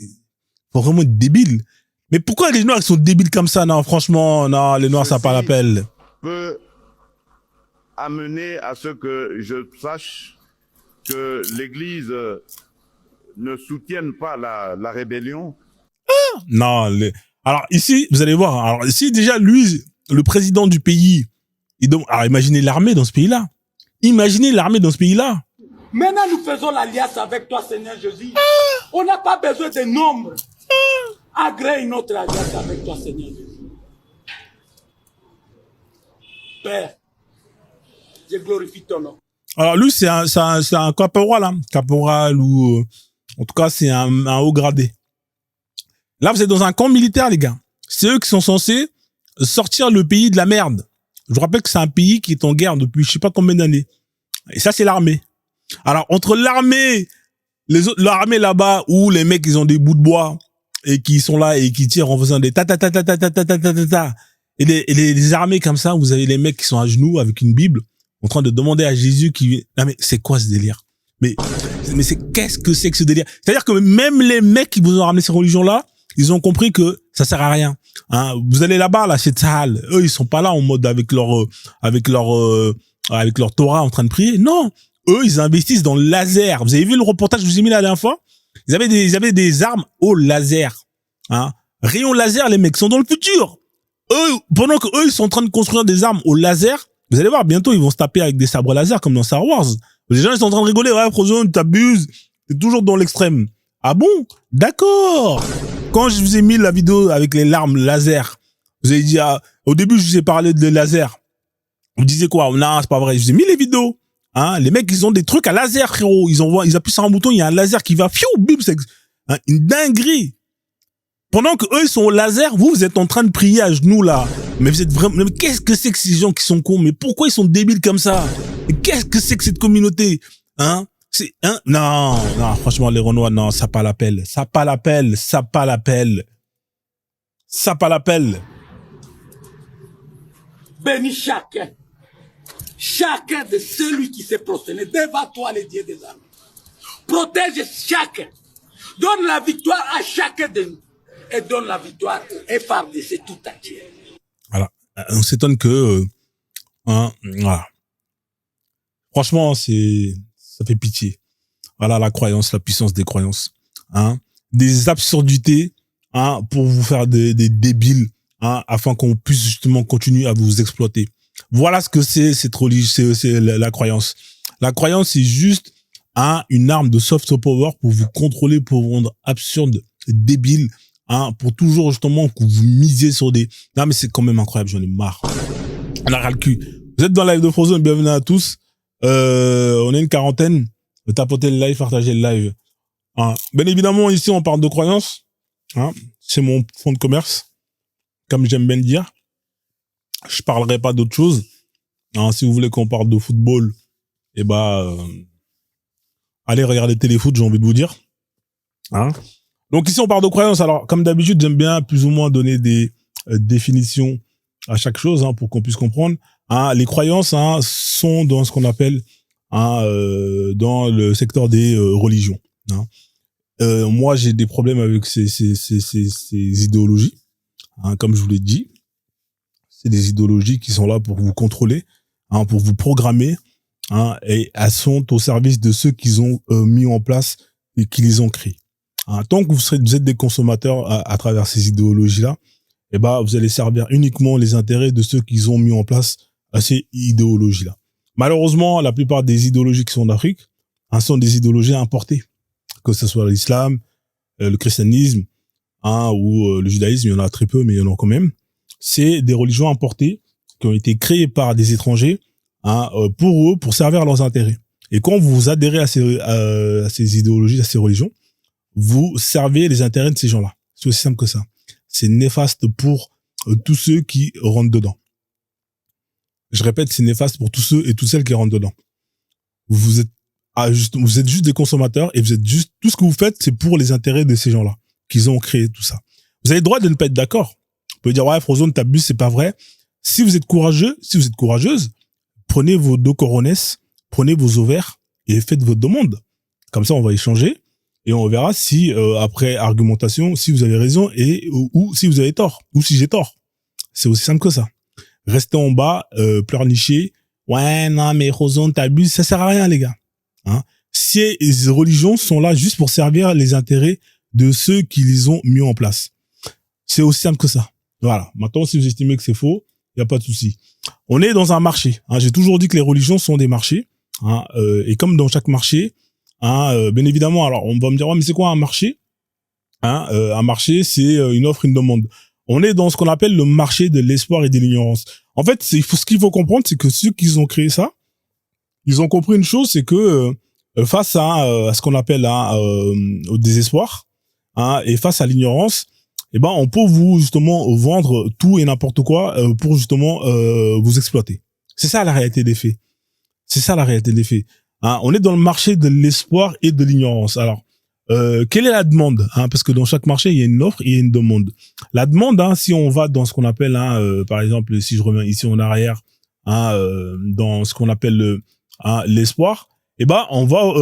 faut vraiment être débile. Mais pourquoi les noirs ils sont débiles comme ça? Non, franchement, non, les noirs ça pas l'appel. Peut amener à ce que je sache que l'Église ne soutienne pas la rébellion. Non, alors ici, vous allez voir. Alors ici, déjà, lui, le président du pays, alors imaginez l'armée dans ce pays-là. Imaginez l'armée dans ce pays-là. Maintenant, nous faisons l'alliance avec toi, Seigneur Jésus. On n'a pas besoin de nombre. Agrée notre alliance avec toi, Seigneur Jésus. Père, je glorifie ton nom. Alors lui, c'est un caporal, hein. Caporal ou en tout cas, c'est un haut gradé. Là, vous êtes dans un camp militaire, les gars. C'est eux qui sont censés sortir le pays de la merde. Je vous rappelle que c'est un pays qui est en guerre depuis je sais pas combien d'années. Et ça, c'est l'armée. Alors, entre l'armée, l'armée là-bas, où les mecs, ils ont des bouts de bois, et qui sont là, et qui tirent en faisant des ta. Et les armées comme ça, vous avez les mecs qui sont à genoux avec une Bible, en train de demander à Jésus qui, non mais, c'est quoi ce délire? Mais qu'est-ce que c'est que ce délire? C'est-à-dire que même les mecs qui vous ont ramené ces religions-là, ils ont compris que ça sert à rien. Hein, vous allez là-bas, là, c'est Tzahal. Eux, ils sont pas là en mode avec leur Torah en train de prier. Non. Eux, ils investissent dans le laser. Vous avez vu le reportage que je vous ai mis la dernière fois? Ils avaient des armes au laser. Hein. Rayon laser, les mecs sont dans le futur. Eux, pendant que eux, ils sont en train de construire des armes au laser, vous allez voir, bientôt, ils vont se taper avec des sabres laser comme dans Star Wars. Les gens, ils sont en train de rigoler. Ouais, Frozone, t'abuses. T'es toujours dans l'extrême. Ah bon? D'accord. Quand je vous ai mis la vidéo avec les larmes laser, vous avez dit, au début, je vous ai parlé de laser. Vous disiez quoi? Non, c'est pas vrai. Je vous ai mis les vidéos. Hein, les mecs, ils ont des trucs à laser, frérot. Ils appuient sur un bouton, il y a un laser qui va, fiou, bim, c'est une dinguerie. Pendant que eux, ils sont au laser, vous êtes en train de prier à genoux, là. Mais vous êtes vraiment, mais qu'est-ce que c'est que ces gens qui sont cons? Mais pourquoi ils sont débiles comme ça? Mais qu'est-ce que c'est que cette communauté? Hein? Non, franchement, les Renois, non, ça pas l'appel. Bénis chacun de celui qui s'est prosterné devant toi, les dieux des armées. Protège chacun. Donne la victoire à chacun de nous. Et donne la victoire et par-dessus tout entier. Voilà. On s'étonne que, voilà. Franchement, ça fait pitié. Voilà la croyance, la puissance des croyances. Hein. Des absurdités, hein, pour vous faire des débiles, hein, afin qu'on puisse justement continuer à vous exploiter. Voilà ce que c'est cette religion, c'est la croyance. La croyance, c'est juste une arme de soft power pour vous contrôler, pour vous rendre absurde, débile, hein, pour toujours justement que vous misiez sur des... Non mais c'est quand même incroyable, j'en ai marre. On a ras le cul. Vous êtes dans la live de Frozone, bienvenue à tous. On est une quarantaine. Tapotez le live, partagez le live. Hein. Bien évidemment, ici on parle de croyance. Hein. C'est mon fonds de commerce, comme j'aime bien le dire. Je parlerai pas d'autre chose. Hein, si vous voulez qu'on parle de football, allez regarder Téléfoot, j'ai envie de vous dire. Hein. Donc ici on parle de croyance. Alors comme d'habitude, j'aime bien plus ou moins donner des définitions à chaque chose, hein, pour qu'on puisse comprendre. Hein, les croyances, hein, sont dans ce qu'on appelle, hein, dans le secteur des religions. Hein. Moi, j'ai des problèmes avec ces idéologies. Hein, comme je vous l'ai dit. C'est des idéologies qui sont là pour vous contrôler, hein, pour vous programmer, hein, et elles sont au service de ceux qu'ils ont mis en place et qui les ont créés. Hein, tant que vous êtes des consommateurs à travers ces idéologies-là, vous allez servir uniquement les intérêts de ceux qui ont mis en place ces idéologies-là. Malheureusement, la plupart des idéologies qui sont en Afrique, hein, sont des idéologies importées, que ce soit l'islam, le christianisme, hein, ou le judaïsme, il y en a très peu, mais il y en a quand même. C'est des religions importées qui ont été créées par des étrangers, hein, pour eux, pour servir leurs intérêts. Et quand vous adhérez à ces idéologies, à ces religions, vous servez les intérêts de ces gens-là. C'est aussi simple que ça. C'est néfaste pour tous ceux qui rentrent dedans. Je répète, c'est néfaste pour tous ceux et toutes celles qui rentrent dedans. Vous êtes juste des consommateurs et vous êtes juste, tout ce que vous faites, c'est pour les intérêts de ces gens-là, qu'ils ont créé tout ça. Vous avez le droit de ne pas être d'accord. Vous pouvez dire, ouais, Frozone, t'abuses, c'est pas vrai. Si vous êtes courageux, si vous êtes courageuse, prenez vos 2 coronesses, prenez vos ovaires et faites votre demande. Comme ça, on va échanger et on verra si, après argumentation, si vous avez raison ou si vous avez tort, ou si j'ai tort. C'est aussi simple que ça. Restez en bas, pleurnicher. Ouais, non, mais Frozone, t'abuses, ça sert à rien, les gars. Hein? Ces religions sont là juste pour servir les intérêts de ceux qui les ont mis en place. C'est aussi simple que ça. Voilà. Maintenant, si vous estimez que c'est faux, il n'y a pas de souci. On est dans un marché. Hein. J'ai toujours dit que les religions sont des marchés. Hein. Et comme dans chaque marché, hein, bien évidemment, alors on va me dire, ouais, mais c'est quoi un marché? Hein, un marché, c'est une offre, une demande. On est dans ce qu'on appelle le marché de l'espoir et de l'ignorance. En fait, ce qu'il faut comprendre, c'est que ceux qui ont créé ça, ils ont compris une chose, c'est que face à ce qu'on appelle au désespoir, et face à l'ignorance, on peut vous justement vendre tout et n'importe quoi pour justement vous exploiter. C'est ça la réalité des faits. C'est ça la réalité des faits. On est dans le marché de l'espoir et de l'ignorance. Alors, quelle est la demande, parce que dans chaque marché il y a une offre et il y a une demande. La demande, si on va dans ce qu'on appelle, par exemple, si je reviens ici en arrière, dans ce qu'on appelle l'espoir, on va,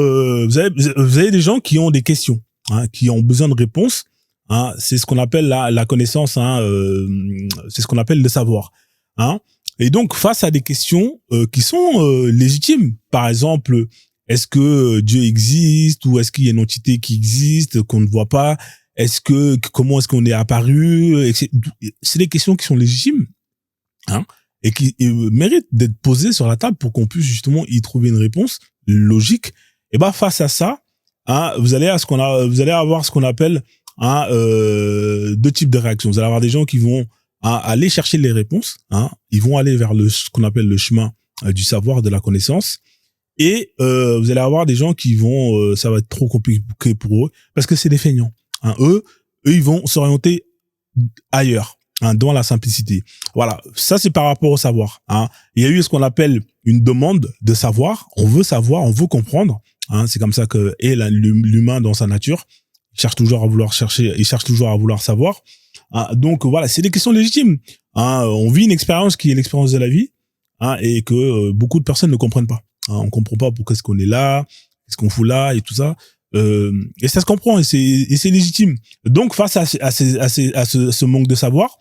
vous avez des gens qui ont des questions, qui ont besoin de réponses. C'est ce qu'on appelle la connaissance, c'est ce qu'on appelle le savoir. Et donc face à des questions qui sont légitimes, par exemple, est-ce que Dieu existe ou est-ce qu'il y a une entité qui existe qu'on ne voit pas? Comment est-ce qu'on est apparu? C'est des questions qui sont légitimes, et qui méritent d'être posées sur la table pour qu'on puisse justement y trouver une réponse logique. Et face à ça, vous allez avoir ce qu'on appelle deux types de réactions. Vous allez avoir des gens qui vont aller chercher les réponses, ils vont aller vers ce qu'on appelle le chemin du savoir, de la connaissance. Et vous allez avoir des gens qui vont, ça va être trop compliqué pour eux parce que c'est des feignants. Eux, ils vont s'orienter ailleurs, dans la simplicité. Voilà, ça c'est par rapport au savoir. Il y a eu ce qu'on appelle une demande de savoir. On veut savoir, on veut comprendre. C'est comme ça que est l'humain dans sa nature. Il cherche toujours à vouloir chercher, il cherche toujours à vouloir savoir. Donc voilà, c'est des questions légitimes. On vit une expérience qui est l'expérience de la vie, et que beaucoup de personnes ne comprennent pas. On comprend pas pourquoi est-ce qu'on est là, qu'est-ce qu'on fout là et tout ça. Et ça se comprend et c'est légitime. Donc face à ce manque de savoir,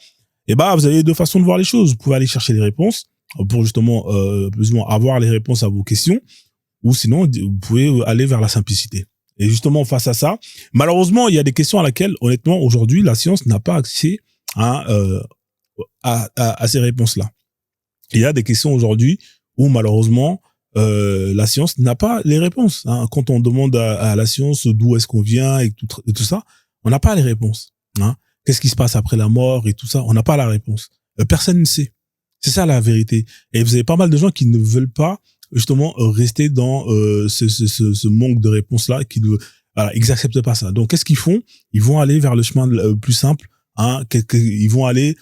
vous avez deux façons de voir les choses. Vous pouvez aller chercher les réponses pour justement avoir les réponses à vos questions, ou sinon vous pouvez aller vers la simplicité. Et justement face à ça, malheureusement, il y a des questions à laquelle honnêtement aujourd'hui la science n'a pas accès à ces réponses-là. Il y a des questions aujourd'hui où malheureusement la science n'a pas les réponses. Quand on demande à la science d'où est-ce qu'on vient et tout ça, on n'a pas les réponses. Qu'est-ce qui se passe après la mort et tout ça, on n'a pas la réponse. Personne ne sait. C'est ça la vérité. Et vous avez pas mal de gens qui ne veulent pas justement rester dans ce manque de réponses-là, ils n'acceptent pas ça. Donc qu'est-ce qu'ils font? Ils vont aller vers le chemin plus simple. Ils vont aller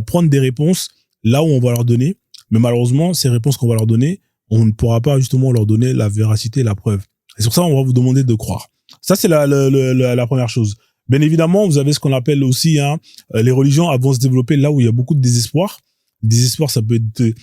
prendre des réponses là où on va leur donner. Mais malheureusement, ces réponses qu'on va leur donner, on ne pourra pas justement leur donner la véracité et la preuve. Et sur ça, on va vous demander de croire. Ça, c'est la première chose. Bien évidemment, vous avez ce qu'on appelle aussi, les religions vont se développer là où il y a beaucoup de désespoir. Désespoir, ça peut être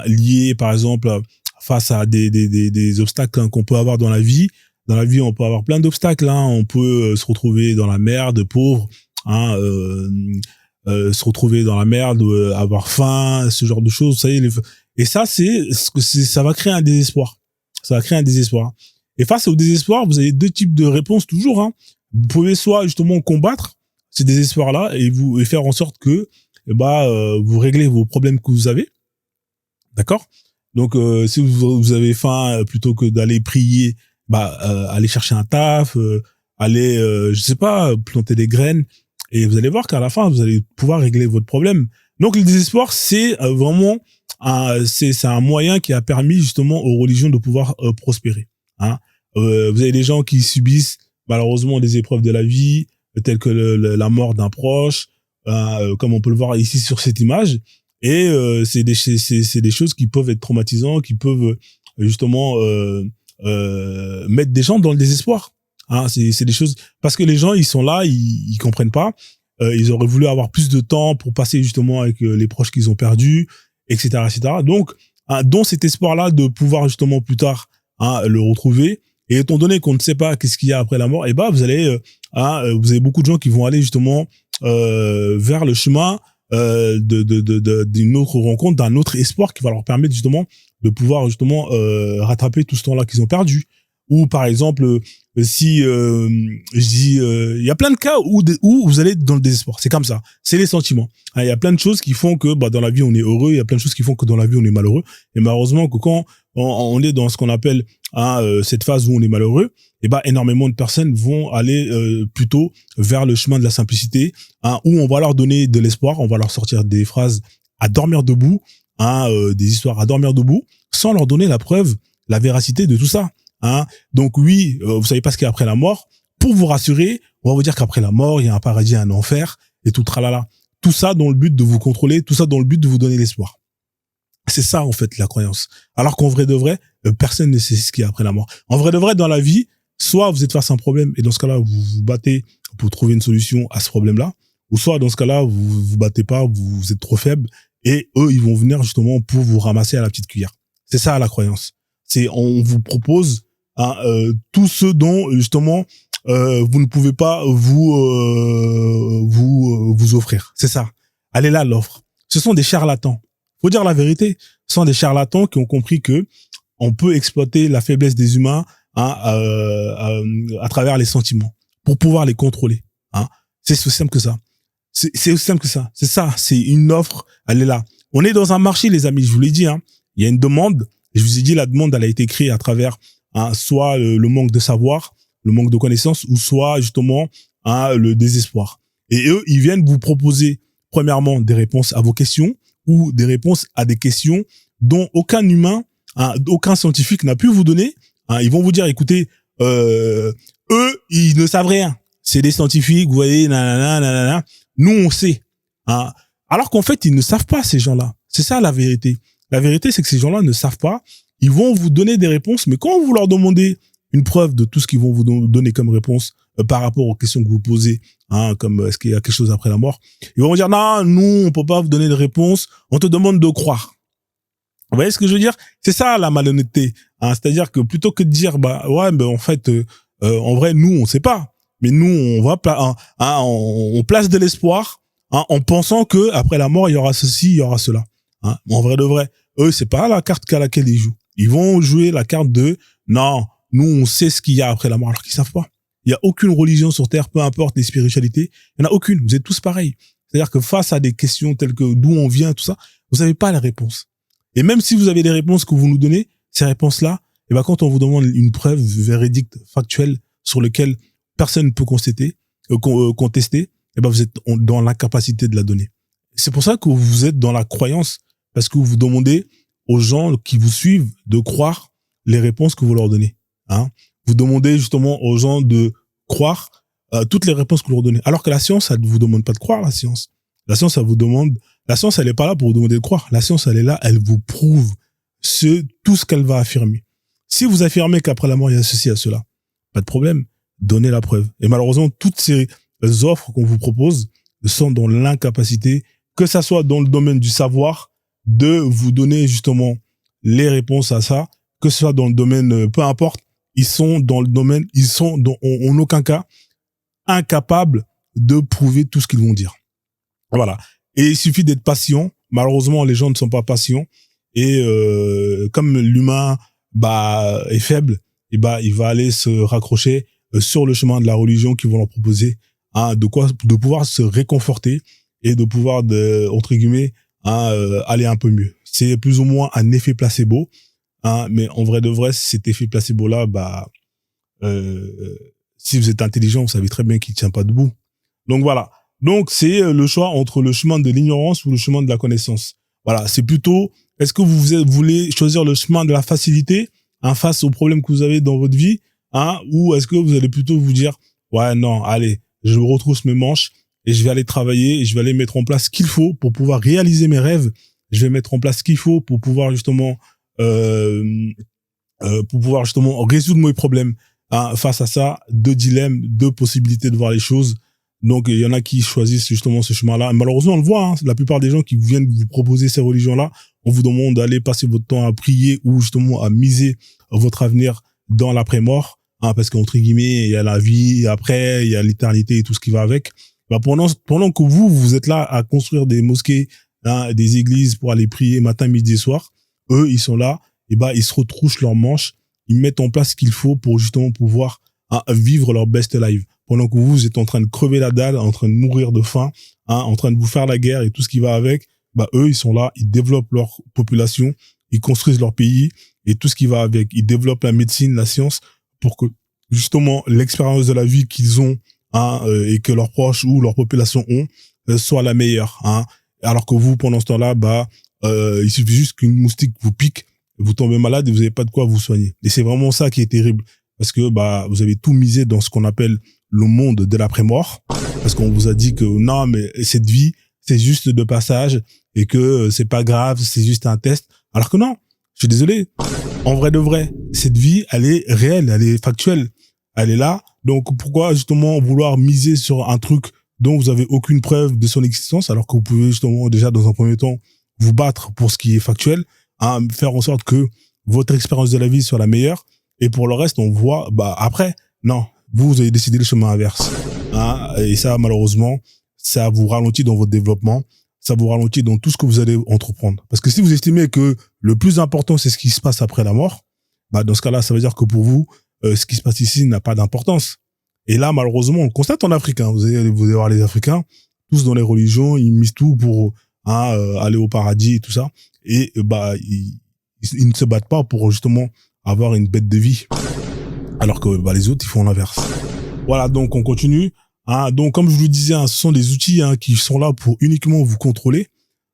lié, par exemple, face à des obstacles qu'on peut avoir dans la vie. Dans la vie, on peut avoir plein d'obstacles. On peut se retrouver dans la merde, pauvre, se retrouver dans la merde, avoir faim, ce genre de choses. Vous savez, et ça, ça va créer un désespoir. Ça va créer un désespoir. Et face au désespoir, vous avez deux types de réponses toujours. Vous pouvez soit justement combattre ce désespoir-là et faire en sorte que vous réglez vos problèmes que vous avez. D'accord? Donc si vous avez faim, plutôt que d'aller prier, allez chercher un taf, allez je sais pas, planter des graines, et vous allez voir qu'à la fin vous allez pouvoir régler votre problème. Donc le désespoir, c'est vraiment c'est un moyen qui a permis justement aux religions de pouvoir prospérer. Vous avez des gens qui subissent malheureusement des épreuves de la vie, telles que la mort d'un proche, comme on peut le voir ici sur cette image. Et c'est des choses qui peuvent être traumatisantes, qui peuvent justement mettre des gens dans le désespoir. C'est des choses parce que les gens ils sont là, ils comprennent pas. Ils auraient voulu avoir plus de temps pour passer justement avec les proches qu'ils ont perdus, etc., etc. Donc, dans cet espoir-là de pouvoir justement plus tard le retrouver. Et étant donné qu'on ne sait pas qu'est-ce qu'il y a après la mort, vous avez beaucoup de gens qui vont aller justement vers le chemin d'une autre rencontre, d'un autre espoir qui va leur permettre justement de pouvoir justement rattraper tout ce temps-là qu'ils ont perdu. Ou par exemple, si je dis, il y a plein de cas où vous allez dans le désespoir. C'est comme ça. C'est les sentiments. Il y a plein de choses qui font que dans la vie on est heureux. Il y a plein de choses qui font que dans la vie on est malheureux. Et malheureusement que quand on est dans ce qu'on appelle cette phase où on est malheureux, énormément de personnes vont aller plutôt vers le chemin de la simplicité, où on va leur donner de l'espoir. On va leur sortir des phrases à dormir debout, des histoires à dormir debout, sans leur donner la preuve, la véracité de tout ça. Hein. Donc oui, vous savez pas ce qu'il y a après la mort. Pour vous rassurer, on va vous dire qu'après la mort, il y a un paradis, un enfer et tout tralala. Tout ça dans le but de vous contrôler, tout ça dans le but de vous donner l'espoir. C'est ça, en fait, la croyance. Alors qu'en vrai de vrai, personne ne sait ce qu'il y a après la mort. En vrai de vrai, dans la vie, soit vous êtes face à un problème et dans ce cas-là, vous vous battez pour trouver une solution à ce problème-là, ou soit dans ce cas-là, vous vous battez pas, vous êtes trop faible et eux, ils vont venir justement pour vous ramasser à la petite cuillère. C'est ça, la croyance. C'est, on vous propose tout ce dont, justement, vous ne pouvez pas vous offrir. C'est ça. Elle est là, l'offre. Ce sont des charlatans. Faut dire la vérité. Ce sont des charlatans qui ont compris que on peut exploiter la faiblesse des humains à travers les sentiments pour pouvoir les contrôler. Hein. C'est aussi simple que ça. C'est aussi simple que ça. C'est ça. C'est une offre. Elle est là. On est dans un marché, les amis. Je vous l'ai dit. Hein. Il y a une demande. Et je vous ai dit, la demande, elle a été créée à travers soit le manque de savoir, le manque de connaissances, ou soit justement le désespoir. Et eux, ils viennent vous proposer premièrement des réponses à vos questions ou des réponses à des questions dont aucun humain, aucun scientifique n'a pu vous donner. Ils vont vous dire, écoutez, eux, ils ne savent rien. C'est des scientifiques, vous voyez, nanana, nanana. Nous, on sait. Alors qu'en fait, ils ne savent pas, ces gens-là. C'est ça la vérité. La vérité, c'est que ces gens-là ne savent pas. Ils vont vous donner des réponses, mais quand vous leur demandez une preuve de tout ce qu'ils vont vous donner comme réponse par rapport aux questions que vous posez, comme est-ce qu'il y a quelque chose après la mort, ils vont vous dire non, nous on peut pas vous donner de réponse, on te demande de croire. Vous voyez ce que je veux dire? C'est ça la malhonnêteté. C'est-à-dire que plutôt que de dire en fait en vrai nous on sait pas, mais nous on va on place de l'espoir en pensant que après la mort il y aura ceci, il y aura cela. En vrai de vrai, eux c'est pas la carte qu'à laquelle ils jouent. Ils vont jouer la carte de non. Nous, on sait ce qu'il y a après la mort, alors qu'ils savent pas. Il y a aucune religion sur Terre, peu importe les spiritualités. Il y en a aucune. Vous êtes tous pareils. C'est-à-dire que face à des questions telles que d'où on vient, tout ça, vous n'avez pas les réponses. Et même si vous avez des réponses que vous nous donnez, ces réponses-là, quand on vous demande une preuve véridique, factuelle, sur laquelle personne ne peut contester, vous êtes dans l'incapacité de la donner. C'est pour ça que vous êtes dans la croyance, parce que vous demandez aux gens qui vous suivent de croire les réponses que vous leur donnez. Vous demandez justement aux gens de croire toutes les réponses que vous leur donnez. Alors que la science, elle ne vous demande pas de croire, la science. La science, elle n'est pas là pour vous demander de croire. La science, elle est là, elle vous prouve tout ce qu'elle va affirmer. Si vous affirmez qu'après la mort, il y a ceci, il y a cela, pas de problème, donnez la preuve. Et malheureusement, toutes ces offres qu'on vous propose sont dans l'incapacité, que ça soit dans le domaine du savoir, de vous donner justement les réponses à ça, que ce soit dans le domaine, peu importe, ils sont en aucun cas incapables de prouver tout ce qu'ils vont dire. Voilà. Et il suffit d'être patient. Malheureusement, les gens ne sont pas patients. Et comme l'humain est faible, il va aller se raccrocher sur le chemin de la religion qu'ils vont leur proposer, de pouvoir se réconforter et de pouvoir, entre guillemets, aller un peu mieux. C'est plus ou moins un effet placebo. Mais en vrai de vrai, cet effet placebo-là, si vous êtes intelligent, vous savez très bien qu'il tient pas debout. Donc voilà. Donc c'est le choix entre le chemin de l'ignorance ou le chemin de la connaissance. Voilà. C'est plutôt, est-ce que vous voulez choisir le chemin de la facilité, face aux problèmes que vous avez dans votre vie, ou est-ce que vous allez plutôt vous dire, ouais, non, allez, je me retrousse mes manches et je vais aller travailler et je vais aller mettre en place ce qu'il faut pour pouvoir réaliser mes rêves. Je vais mettre en place ce qu'il faut pour pouvoir justement résoudre mes problèmes. Face à ça, deux dilemmes, deux possibilités de voir les choses. Donc il y en a qui choisissent justement ce chemin-là. Malheureusement, on le voit, la plupart des gens qui viennent vous proposer ces religions-là, on vous demande d'aller passer votre temps à prier ou justement à miser votre avenir dans l'après-mort, parce qu'entre guillemets, il y a la vie après, il y a l'éternité et tout ce qui va avec. Pendant que vous êtes là à construire des mosquées, des églises pour aller prier matin, midi et soir, eux, ils sont là, ils se retroussent leurs manches, ils mettent en place ce qu'il faut pour justement pouvoir vivre leur best life. Pendant que vous êtes en train de crever la dalle, en train de mourir de faim, en train de vous faire la guerre et tout ce qui va avec, eux, ils sont là, ils développent leur population, ils construisent leur pays et tout ce qui va avec. Ils développent la médecine, la science pour que justement l'expérience de la vie qu'ils ont et que leurs proches ou leur population ont soit la meilleure. Alors que vous, pendant ce temps-là, il suffit juste qu'une moustique vous pique vous tombez malade et vous n'avez pas de quoi vous soigner. Et c'est vraiment ça qui est terrible. Parce que, vous avez tout misé dans ce qu'on appelle le monde de l'après-mort. Parce qu'on vous a dit que non, mais cette vie, c'est juste de passage et que c'est pas grave, c'est juste un test. Alors que non, je suis désolé. En vrai de vrai, cette vie, elle est réelle, elle est factuelle. Elle est là. Donc, pourquoi justement vouloir miser sur un truc dont vous avez aucune preuve de son existence, alors que vous pouvez justement déjà dans un premier temps vous battre pour ce qui est factuel, faire en sorte que votre expérience de la vie soit la meilleure. Et pour le reste, on voit, après, non, vous avez décidé le chemin inverse. Et ça, malheureusement, ça vous ralentit dans votre développement, ça vous ralentit dans tout ce que vous allez entreprendre. Parce que si vous estimez que le plus important, c'est ce qui se passe après la mort, dans ce cas-là, ça veut dire que pour vous, ce qui se passe ici n'a pas d'importance. Et là, malheureusement, on le constate en Afrique. Vous allez voir les Africains, tous dans les religions, ils misent tout pour aller au paradis et tout ça. Et ils ne se battent pas pour justement avoir une bête de vie. Alors que les autres, ils font l'inverse. Voilà, donc on continue. Donc, comme je vous le disais, ce sont des outils qui sont là pour uniquement vous contrôler.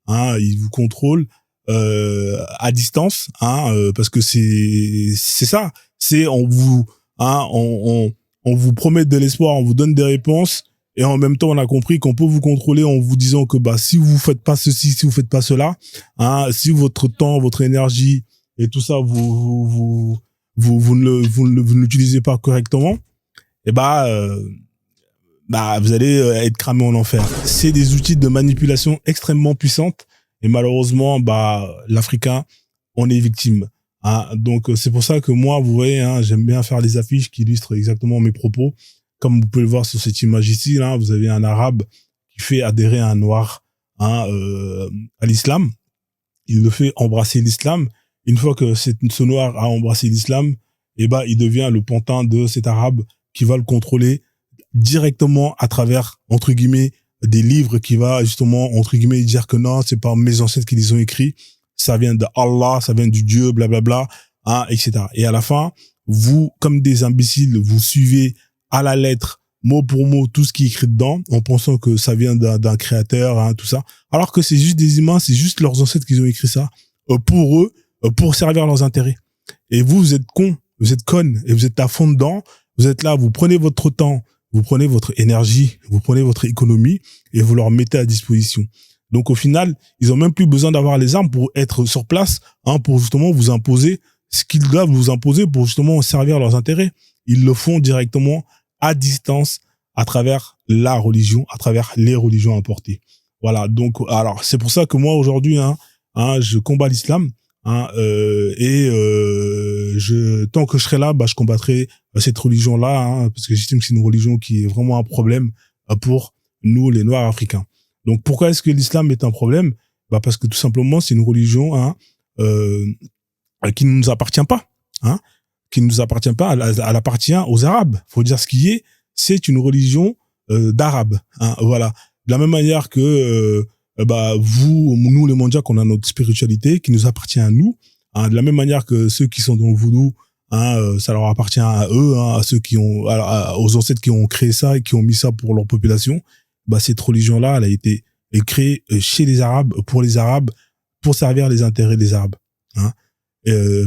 Ils vous contrôlent à distance, parce que c'est ça. C'est on vous promet de l'espoir, on vous donne des réponses, et en même temps on a compris qu'on peut vous contrôler en vous disant que si vous faites pas ceci, si vous faites pas cela, si votre temps, votre énergie et tout ça vous ne l'utilisez pas correctement, et vous allez être cramé en enfer. C'est des outils de manipulation extrêmement puissantes, et malheureusement l'Africain en est victime. Donc c'est pour ça que moi, vous voyez, j'aime bien faire des affiches qui illustrent exactement mes propos. Comme vous pouvez le voir sur cette image ici, là, vous avez un arabe qui fait adhérer un noir à l'islam. Il le fait embrasser l'islam. Une fois que ce noir a embrassé l'islam, il devient le pantin de cet arabe qui va le contrôler directement à travers, entre guillemets, des livres qui va justement, entre guillemets, dire que non, c'est pas mes ancêtres qui les ont écrits. Ça vient de Allah, ça vient du Dieu, blablabla, etc. Et à la fin, vous, comme des imbéciles, vous suivez à la lettre, mot pour mot, tout ce qui est écrit dedans, en pensant que ça vient d'un créateur, tout ça. Alors que c'est juste des humains, c'est juste leurs ancêtres qui ont écrit ça, pour eux, pour servir leurs intérêts. Et vous êtes cons, vous êtes connes, et vous êtes à fond dedans, vous êtes là, vous prenez votre temps, vous prenez votre énergie, vous prenez votre économie, et vous leur mettez à disposition. Donc au final, ils ont même plus besoin d'avoir les armes pour être sur place, pour justement vous imposer ce qu'ils doivent vous imposer pour justement servir leurs intérêts. Ils le font directement à distance à travers la religion, à travers les religions importées. Voilà. Donc alors c'est pour ça que moi aujourd'hui, je combats l'islam, tant que je serai là, je combattrai cette religion-là, parce que j'estime que c'est une religion qui est vraiment un problème pour nous les Noirs africains. Donc pourquoi est-ce que l'islam est un problème? Parce que tout simplement c'est une religion qui ne nous appartient pas, qui ne nous appartient pas, elle appartient aux Arabes. Faut dire ce qui est, c'est une religion d'Arabes. Voilà. De la même manière que nous les mondiaux, qu'on a notre spiritualité qui nous appartient à nous. De la même manière que ceux qui sont dans le voodoo, ça leur appartient à eux, à ceux qui ont, aux ancêtres qui ont créé ça et qui ont mis ça pour leur population. Cette religion-là, elle a été créée chez les Arabes, pour servir les intérêts des Arabes.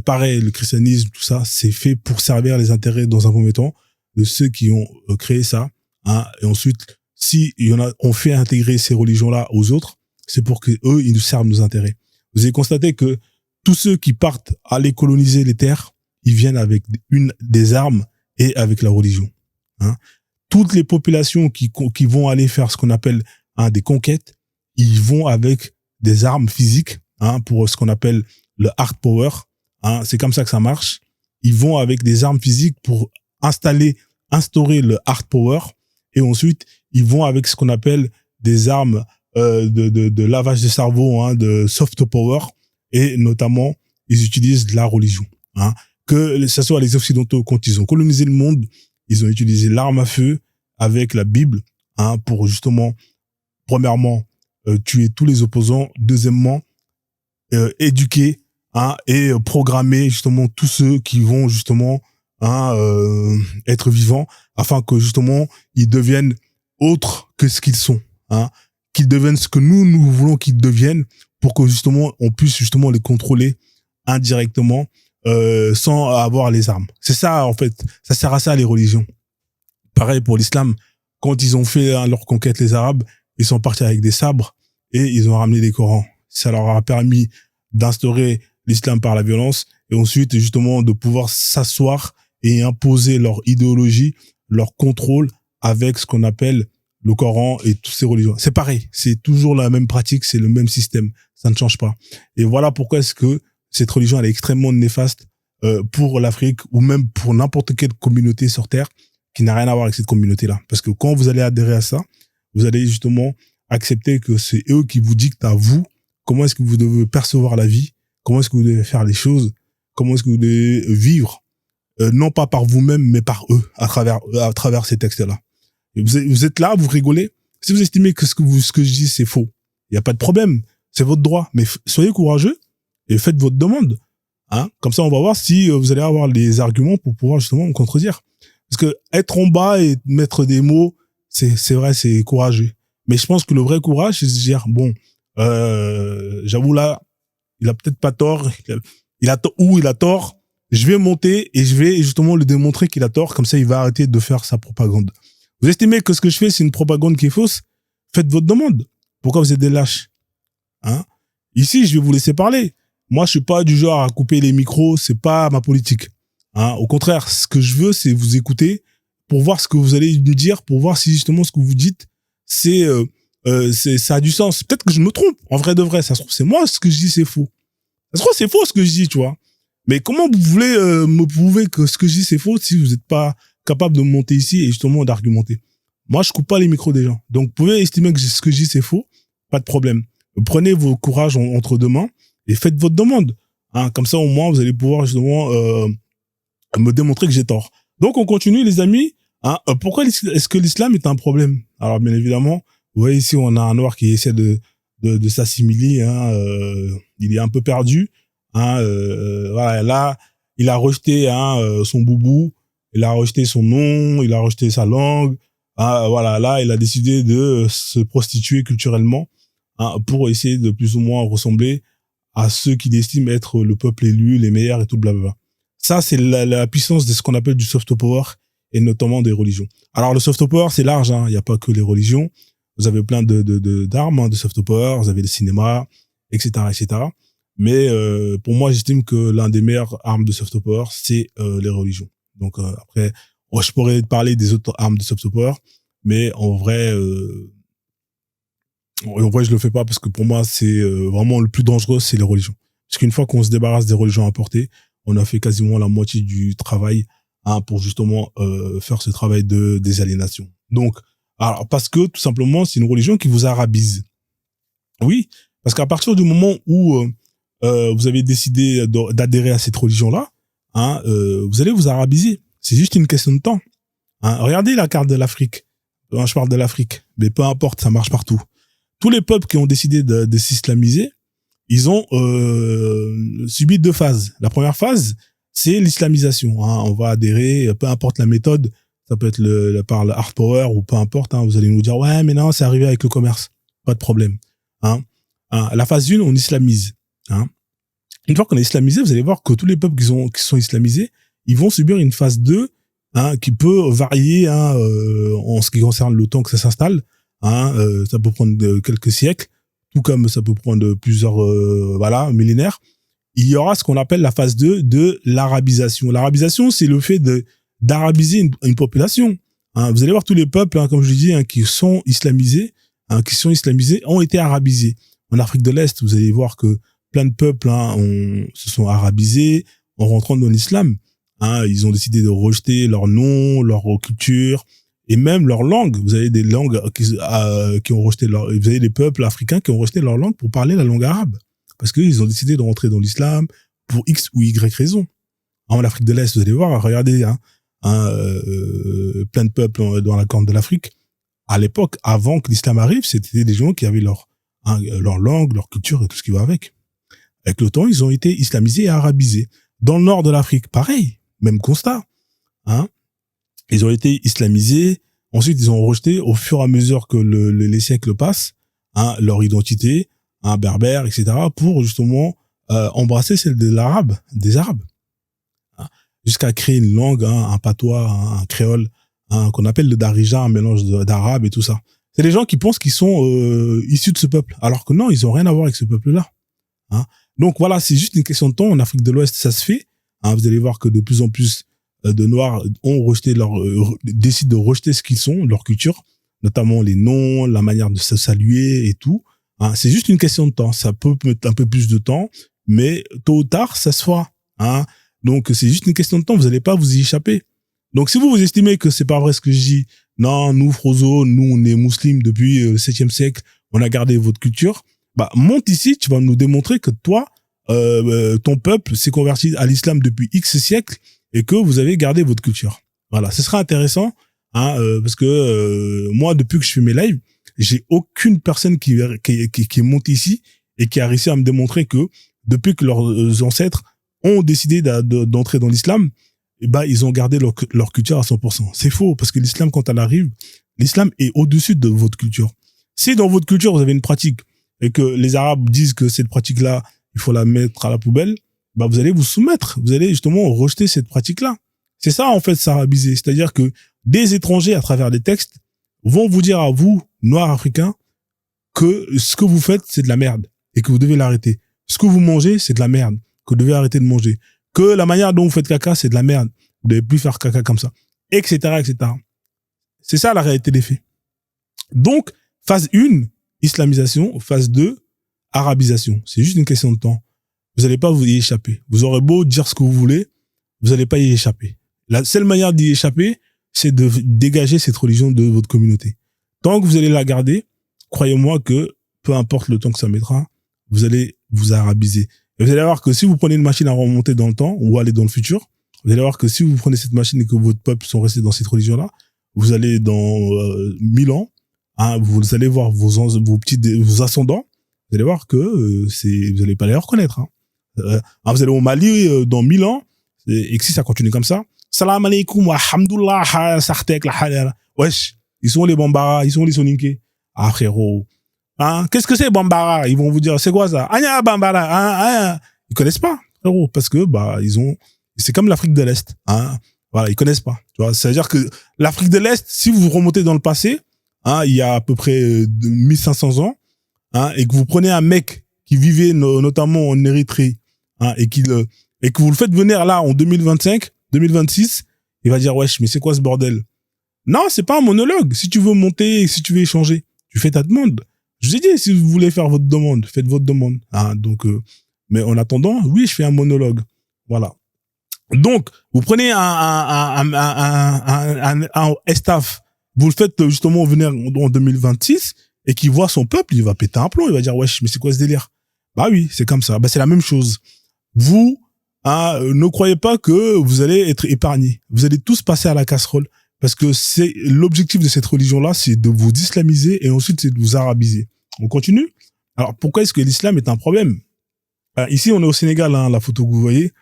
Pareil, le christianisme, tout ça, c'est fait pour servir les intérêts dans un premier temps de ceux qui ont créé ça. Et ensuite, si on fait intégrer ces religions-là aux autres, c'est pour que eux, ils nous servent nos intérêts. Vous avez constaté que tous ceux qui partent aller coloniser les terres, ils viennent avec des armes et avec la religion. Toutes les populations qui vont aller faire ce qu'on appelle des conquêtes, ils vont avec des armes physiques, pour ce qu'on appelle le hard power. C'est comme ça que ça marche. Ils vont avec des armes physiques pour instaurer le hard power, et ensuite ils vont avec ce qu'on appelle des armes de lavage de cerveau, de soft power, et notamment ils utilisent la religion. Que ce soit les Occidentaux, quand ils ont colonisé le monde, ils ont utilisé l'arme à feu avec la Bible, pour justement, premièrement, tuer tous les opposants, deuxièmement, éduquer, et programmer justement tous ceux qui vont justement être vivants, afin que justement ils deviennent autres que ce qu'ils sont, qu'ils deviennent ce que nous voulons qu'ils deviennent, pour que justement on puisse justement les contrôler indirectement, sans avoir les armes. C'est ça, en fait. Ça sert à ça, les religions. Pareil pour l'islam. Quand ils ont fait leur conquête, les Arabes, ils sont partis avec des sabres et ils ont ramené des Corans. Ça leur a permis d'instaurer l'islam par la violence et ensuite, justement, de pouvoir s'asseoir et imposer leur idéologie, leur contrôle avec ce qu'on appelle le Coran et toutes ces religions. C'est pareil. C'est toujours la même pratique. C'est le même système. Ça ne change pas. Et voilà pourquoi est-ce que cette religion, elle est extrêmement néfaste pour l'Afrique ou même pour n'importe quelle communauté sur Terre qui n'a rien à voir avec cette communauté-là. Parce que quand vous allez adhérer à ça, vous allez justement accepter que c'est eux qui vous dictent à vous comment est-ce que vous devez percevoir la vie, comment est-ce que vous devez faire les choses, comment est-ce que vous devez vivre, non pas par vous-même, mais par eux, à travers ces textes-là. Et vous êtes là, vous rigolez. Si vous estimez que ce que je dis, c'est faux, il n'y a pas de problème. C'est votre droit. Mais soyez courageux et faites votre demande. Hein? Comme ça, on va voir si vous allez avoir les arguments pour pouvoir justement me contredire. Parce que être en bas et mettre des mots, c'est vrai, c'est courageux. Mais je pense que le vrai courage, c'est de se dire, bon, j'avoue là, il a peut-être pas tort, il a tort, je vais monter et je vais justement lui démontrer qu'il a tort, comme ça il va arrêter de faire sa propagande. Vous estimez que ce que je fais, c'est une propagande qui est fausse? Faites votre demande. Pourquoi vous êtes des lâches? Hein? Ici, je vais vous laisser parler. Moi, je suis pas du genre à couper les micros, c'est pas ma politique. Hein, au contraire, ce que je veux, c'est vous écouter pour voir ce que vous allez me dire, pour voir si justement ce que vous dites, ça a du sens. Peut-être que je me trompe. En vrai de vrai, ça se trouve, c'est moi ce que je dis, c'est faux. Ça se trouve, c'est faux ce que je dis, tu vois. Mais comment vous voulez me prouver que ce que je dis, c'est faux si vous n'êtes pas capable de monter ici et justement d'argumenter? Moi, je coupe pas les micros des gens. Donc, vous pouvez estimer que ce que je dis, c'est faux. Pas de problème. Prenez vos courages entre deux mains et faites votre demande. Hein, comme ça, au moins, vous allez pouvoir justement me démontrer que j'ai tort. Donc, on continue, les amis. Hein, pourquoi est-ce que l'islam est un problème? Alors, bien évidemment, vous voyez ici, on a un noir qui essaie de s'assimiler. Hein, il est un peu perdu. Hein, voilà, là, il a rejeté son boubou, il a rejeté son nom, il a rejeté sa langue. Hein, voilà, là, il a décidé de se prostituer culturellement, hein, pour essayer de plus ou moins ressembler à ceux qu'il estime être le peuple élu, les meilleurs et tout blablabla. Ça, c'est la puissance de ce qu'on appelle du soft power et notamment des religions. Alors, le soft power, c'est large, hein. Il n'y a pas que les religions. Vous avez plein d'armes, hein, de soft power. Vous avez le cinéma, etc., etc. Mais, pour moi, j'estime que l'un des meilleures armes de soft power, c'est, les religions. Donc, après, je pourrais parler des autres armes de soft power, mais en vrai, je le fais pas parce que pour moi, c'est vraiment le plus dangereux, c'est les religions. Parce qu'une fois qu'on se débarrasse des religions importées, on a fait quasiment la moitié du travail, hein, pour justement faire ce travail de désaliénation. Donc, alors parce que tout simplement, c'est une religion qui vous arabise. Oui, parce qu'à partir du moment où vous avez décidé d'adhérer à cette religion-là, hein, vous allez vous arabiser. C'est juste une question de temps. Hein, regardez la carte de l'Afrique. Je parle de l'Afrique, mais peu importe, ça marche partout. Tous les peuples qui ont décidé de s'islamiser, ils ont subi deux phases. La première phase, c'est l'islamisation. Hein. On va adhérer, peu importe la méthode, ça peut être par le hard power ou peu importe. Hein. Vous allez nous dire, ouais, mais non, c'est arrivé avec le commerce. Pas de problème. Hein. La phase 1, on islamise. Hein. Une fois qu'on est islamisé, vous allez voir que tous les peuples qui sont islamisés, ils vont subir une phase 2, hein, qui peut varier, hein, en ce qui concerne le temps que ça s'installe. Hein, ça peut prendre quelques siècles, tout comme ça peut prendre plusieurs millénaires. Il y aura ce qu'on appelle la phase 2 de l'arabisation. L'arabisation, c'est le fait d'arabiser une population. Hein, vous allez voir tous les peuples, hein, comme je l'ai dit, hein, qui sont islamisés, ont été arabisés. En Afrique de l'Est, vous allez voir que plein de peuples, hein, se sont arabisés en rentrant dans l'islam. Hein, ils ont décidé de rejeter leur nom, leur culture et même leur langue. Vous avez des langues qui ont rejeté vous avez des peuples africains qui ont rejeté leur langue pour parler la langue arabe parce qu'ils ont décidé de rentrer dans l'islam pour X ou Y raison. En Afrique de l'Est, vous allez voir, regardez, hein, plein de peuples dans la corne de l'Afrique. À l'époque, avant que l'islam arrive, c'était des gens qui avaient leur langue, leur culture et tout ce qui va avec. Avec le temps, ils ont été islamisés et arabisés. Dans le nord de l'Afrique, pareil, même constat. Hein. Ils ont été islamisés. Ensuite, ils ont rejeté, au fur et à mesure que les siècles passent, hein, leur identité, hein, berbère, etc., pour justement embrasser celle des Arabes, hein, jusqu'à créer une langue, hein, un patois, un créole, hein, qu'on appelle le darija, un mélange d'arabe et tout ça. C'est des gens qui pensent qu'ils sont issus de ce peuple, alors que non, ils ont rien à voir avec ce peuple-là. Hein. Donc voilà, c'est juste une question de temps. En Afrique de l'Ouest, ça se fait. Hein, vous allez voir que de plus en plus de Noirs ont rejeté décident de rejeter ce qu'ils sont, leur culture, notamment les noms, la manière de se saluer et tout. Hein, c'est juste une question de temps. Ça peut mettre un peu plus de temps, mais tôt ou tard, ça se fera. Hein. Donc c'est juste une question de temps. Vous n'allez pas vous y échapper. Donc si vous estimez que c'est pas vrai ce que je dis, non, nous Frozo, nous on est musulmans depuis le 7e siècle, on a gardé votre culture. Bah monte ici, tu vas nous démontrer que toi, ton peuple s'est converti à l'islam depuis X siècles et que vous avez gardé votre culture. Voilà, ce sera intéressant, hein, parce que moi, depuis que je fais mes lives, j'ai aucune personne qui monte ici et qui a réussi à me démontrer que depuis que leurs ancêtres ont décidé d'entrer dans l'islam, eh ben ils ont gardé leur culture à 100%. C'est faux, parce que l'islam, quand elle arrive, l'islam est au-dessus de votre culture. Si dans votre culture vous avez une pratique et que les Arabes disent que cette pratique-là, il faut la mettre à la poubelle, bah vous allez vous soumettre, vous allez justement rejeter cette pratique-là. C'est ça en fait s'arabiser, c'est-à-dire que des étrangers à travers des textes vont vous dire à vous, noirs africains, que ce que vous faites c'est de la merde et que vous devez l'arrêter. Ce que vous mangez c'est de la merde, que vous devez arrêter de manger. Que la manière dont vous faites caca c'est de la merde, vous devez plus faire caca comme ça, etc., etc. C'est ça la réalité des faits. Donc phase 1, islamisation, phase 2, arabisation. C'est juste une question de temps. Vous n'allez pas vous y échapper. Vous aurez beau dire ce que vous voulez, vous n'allez pas y échapper. La seule manière d'y échapper, c'est de dégager cette religion de votre communauté. Tant que vous allez la garder, croyez-moi que peu importe le temps que ça mettra, vous allez vous arabiser. Et vous allez voir que si vous prenez une machine à remonter dans le temps ou aller dans le futur, vous allez voir que si vous prenez cette machine et que votre peuple sont restés dans cette religion-là, vous allez dans 1000 ans, hein, vous allez voir vos ascendants, vous allez voir que vous n'allez pas les reconnaître. Hein. Vous allez au Mali dans 1000 ans, et que si ça continue comme ça, salam alaikum wa hamdullah sartek la halal. Wesh, ils sont les Bambara, ils sont les Soninké. Ah frérot, hein, qu'est-ce que c'est Bambara? Ils vont vous dire c'est quoi ça? Anya Bambara, hein, ils connaissent pas, frérot, parce que c'est comme l'Afrique de l'Est, hein. Voilà, ils connaissent pas. Tu vois, c'est-à-dire que l'Afrique de l'Est, si vous remontez dans le passé, hein, il y a à peu près 1500 ans, hein, et que vous prenez un mec qui vivait notamment en Érythrée, hein, et que vous le faites venir là en 2025, 2026, il va dire wesh, mais c'est quoi ce bordel? Non, c'est pas un monologue. Si tu veux monter, si tu veux échanger, tu fais ta demande. Je vous ai dit, si vous voulez faire votre demande, faites votre demande. Hein, donc, mais en attendant, oui, je fais un monologue. Voilà. Donc, vous prenez un staff, vous le faites justement venir en 2026 et qui voit son peuple, il va péter un plomb, il va dire wesh, mais c'est quoi ce délire? Bah oui, c'est comme ça. Bah c'est la même chose. Vous ne croyez pas que vous allez être épargnés. Vous allez tous passer à la casserole parce que c'est l'objectif de cette religion-là, c'est de vous islamiser et ensuite c'est de vous arabiser. On continue. Alors pourquoi est-ce que l'islam est un problème? Ici, on est au Sénégal, hein, la photo que vous voyez.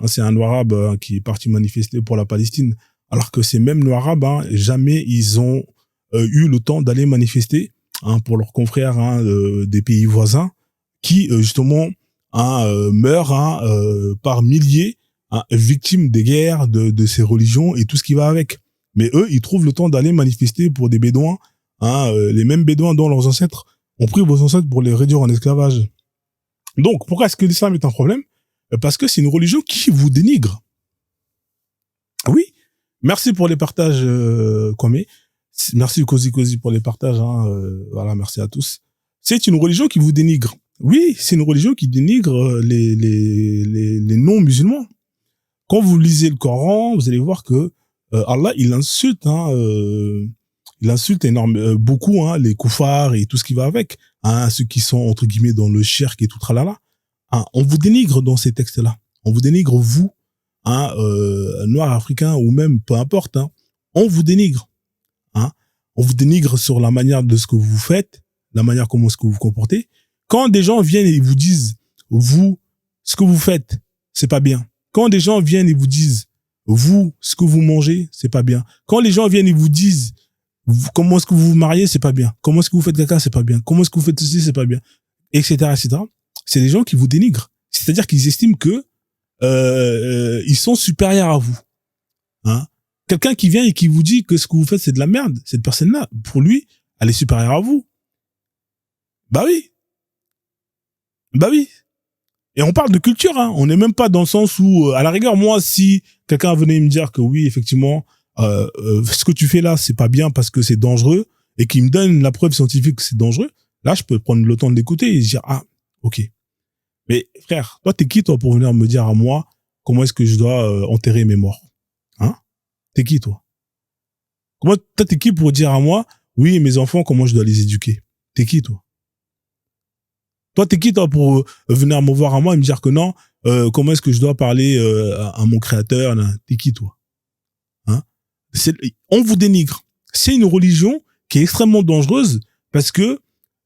C'est un noir arabe qui est parti manifester pour la Palestine, alors que ces mêmes noirs arabes, hein, jamais ils ont eu le temps d'aller manifester, hein, pour leurs confrères, hein, des pays voisins qui justement meurent, hein, par milliers, hein, victimes des guerres, de ces religions et tout ce qui va avec. Mais eux, ils trouvent le temps d'aller manifester pour des bédouins, hein, les mêmes bédouins dont leurs ancêtres ont pris vos ancêtres pour les réduire en esclavage. Donc, pourquoi est-ce que l'islam est un problème? Parce que c'est une religion qui vous dénigre. Oui. Merci pour les partages, Kwame. Merci Kozi pour les partages. Hein, voilà, merci à tous. C'est une religion qui vous dénigre. Oui, c'est une religion qui dénigre les non-musulmans. Quand vous lisez le Coran, vous allez voir que Allah, il insulte, hein, beaucoup, hein, les koufars et tout ce qui va avec, hein, ceux qui sont entre guillemets dans le shirk et tout tralala. Hein, on vous dénigre dans ces textes-là. On vous dénigre, vous, hein, noirs africains ou même peu importe. Hein, on vous dénigre. Hein, on vous dénigre sur la manière de ce que vous faites, la manière comment est-ce que vous vous comportez. Quand des gens viennent et vous disent, vous, ce que vous faites, c'est pas bien. Quand des gens viennent et vous disent, vous, ce que vous mangez, c'est pas bien. Quand les gens viennent et vous disent, comment est-ce que vous vous mariez, c'est pas bien. Comment est-ce que vous faites caca, c'est pas bien. Comment est-ce que vous faites ceci, c'est pas bien. Etc., etc. C'est des gens qui vous dénigrent. C'est-à-dire qu'ils estiment que ils sont supérieurs à vous. Hein? Quelqu'un qui vient et qui vous dit que ce que vous faites c'est de la merde, cette personne-là, pour lui, elle est supérieure à vous. Bah oui. Bah oui. Et on parle de culture, hein. On n'est même pas dans le sens où, à la rigueur, moi, si quelqu'un venait me dire que oui, effectivement, ce que tu fais là, c'est pas bien parce que c'est dangereux, et qu'il me donne la preuve scientifique que c'est dangereux, là, je peux prendre le temps de l'écouter et dire, ah, ok. Mais frère, toi, t'es qui, toi, pour venir me dire à moi comment est-ce que je dois enterrer mes morts? Hein? T'es qui, toi? Toi, t'es qui pour dire à moi, oui, mes enfants, comment je dois les éduquer? T'es qui, toi? Toi, t'es qui, toi, pour venir me voir à moi et me dire que non, comment est-ce que je dois parler à mon créateur? T'es qui, toi? Hein? On vous dénigre. C'est une religion qui est extrêmement dangereuse parce que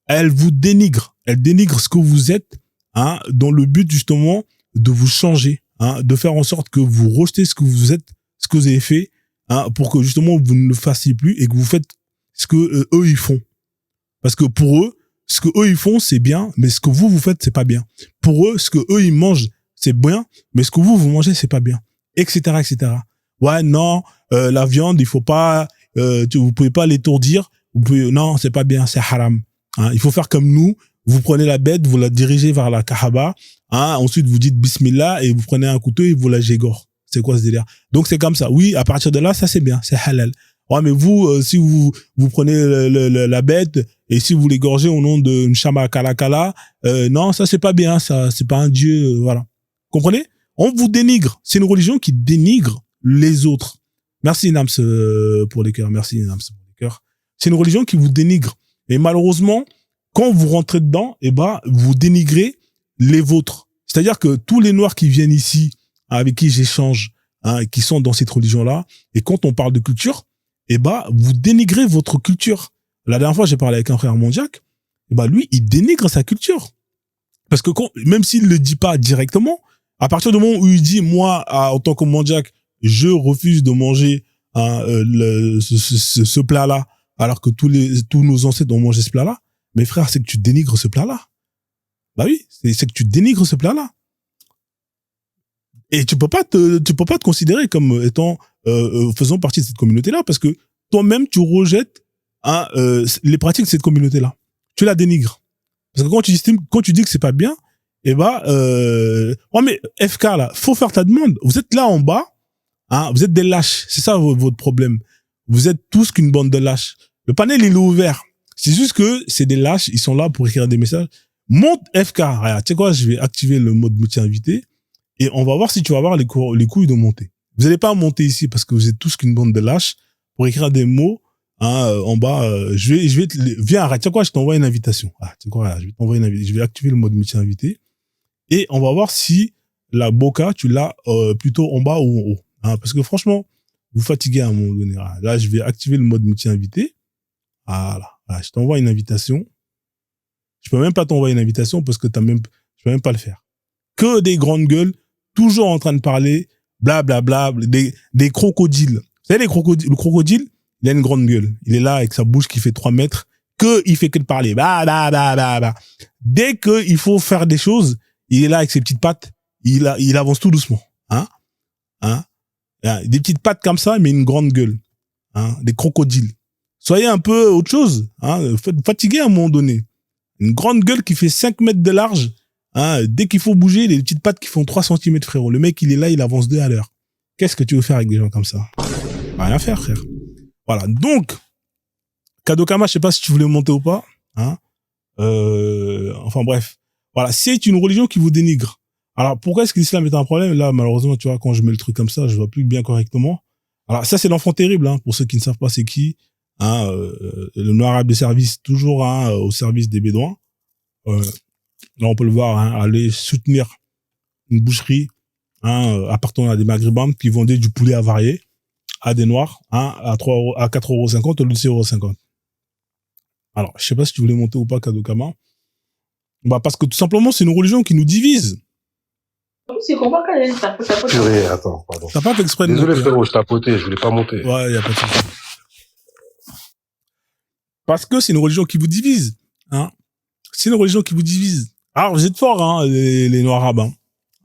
elle vous dénigre. Elle dénigre ce que vous êtes, hein, dans le but, justement, de vous changer, hein, de faire en sorte que vous rejetez ce que vous êtes, ce que vous avez fait, hein, pour que, justement, vous ne le fassiez plus et que vous faites ce que eux, ils font. Parce que pour eux, ce que eux ils font, c'est bien, mais ce que vous faites, c'est pas bien. Pour eux, ce que eux ils mangent, c'est bien, mais ce que vous mangez, c'est pas bien. Etc., etc. Ouais, non, la viande, il faut pas, vous pouvez pas l'étourdir. Non, c'est pas bien, c'est haram. Hein, il faut faire comme nous. Vous prenez la bête, vous la dirigez vers la Kaaba. Hein, ensuite, vous dites Bismillah et vous prenez un couteau et vous la gégorez. C'est quoi ce délire? Donc, c'est comme ça. Oui, à partir de là, ça c'est bien, c'est halal. Ouais, mais vous, si vous prenez la bête et si vous l'égorgez au nom de Nshama Kalakala, non, ça c'est pas bien, ça c'est pas un dieu, voilà. Comprenez? On vous dénigre. C'est une religion qui dénigre les autres. Merci Nams pour les cœurs. Merci Nams pour les cœurs. C'est une religion qui vous dénigre. Et malheureusement, quand vous rentrez dedans, eh ben, vous dénigrez les vôtres. C'est-à-dire que tous les noirs qui viennent ici, avec qui j'échange, hein, qui sont dans cette religion-là, et quand on parle de culture, eh ben, vous dénigrez votre culture. La dernière fois, j'ai parlé avec un frère Mondiac, eh ben, lui, il dénigre sa culture. Parce que même s'il le dit pas directement, à partir du moment où il dit, moi, en tant que Mondiac, je refuse de manger, hein, ce plat-là, alors que tous nos ancêtres ont mangé ce plat-là, mes frères, c'est que tu dénigres ce plat-là. Bah oui, c'est que tu dénigres ce plat-là. Et tu peux pas te considérer comme étant faisant partie de cette communauté-là parce que toi-même tu rejettes, hein, les pratiques de cette communauté-là. Tu la dénigres. Parce que quand tu dis que c'est pas bien, eh ben ouais, mais FK là, faut faire ta demande. Vous êtes là en bas, hein, vous êtes des lâches. C'est ça votre problème. Vous êtes tous qu'une bande de lâches. Le panel il est ouvert. C'est juste que c'est des lâches, ils sont là pour écrire des messages. Monte FK. Regarde, tu sais quoi, je vais activer le mode multi-invité. Et on va voir si tu vas avoir les couilles de monter. Vous n'allez pas monter ici parce que vous êtes tous qu'une bande de lâches pour écrire des mots, hein, en bas. Viens, arrête. Tu sais quoi, je t'envoie une invitation. Ah, tu sais quoi, je vais t'envoyer une invitation. Je vais activer le mode multi-invité. Et on va voir si la boca, tu l'as, plutôt en bas ou en haut. Hein, parce que franchement, vous fatiguez à un moment donné. Là, je vais activer le mode multi-invité. Voilà. Je t'envoie une invitation. Je peux même pas t'envoyer une invitation parce que je peux même pas le faire. Que des grandes gueules, toujours en train de parler, blablabla, des crocodiles. Vous savez, le crocodile, il a une grande gueule. Il est là avec sa bouche qui fait 3 mètres, il fait que de parler. Dès que il faut faire des choses, il est là avec ses petites pattes, il avance tout doucement. Des petites pattes comme ça, mais une grande gueule. Des crocodiles. Soyez un peu autre chose. Fatigué à un moment donné. Une grande gueule qui fait 5 mètres de large. Dès qu'il faut bouger, les petites pattes qui font 3 cm, frérot. Le mec, il est là, il avance 2 à l'heure. Qu'est-ce que tu veux faire avec des gens comme ça? Rien faire, frère. Voilà. Donc, Kadokama, je sais pas si tu voulais monter ou pas. Enfin, bref. Voilà. C'est une religion qui vous dénigre. Alors, pourquoi est-ce que l'islam est un problème? Là, malheureusement, tu vois, quand je mets le truc comme ça, je vois plus bien correctement. Alors, ça, c'est l'enfant terrible, pour ceux qui ne savent pas c'est qui. Le noir arabe de service, toujours, au service des bédouins. Là, on peut le voir, aller soutenir une boucherie, appartenant à des maghrébins qui vendaient du poulet avarié à des noirs, à 4,50 € au lieu de 6,50 €. Alors, je sais pas si tu voulais monter ou pas, Kadokama. Bah, parce que tout simplement, c'est une religion qui nous divise. Purée, attends, pardon. T'as pas fait exprès de Désolé, monter, frérot, je tapotais, je voulais pas monter. Ouais, y a pas de souci. Parce que c'est une religion qui vous divise, C'est une religion qui vous divise. Alors, vous êtes forts, les noirs arabes,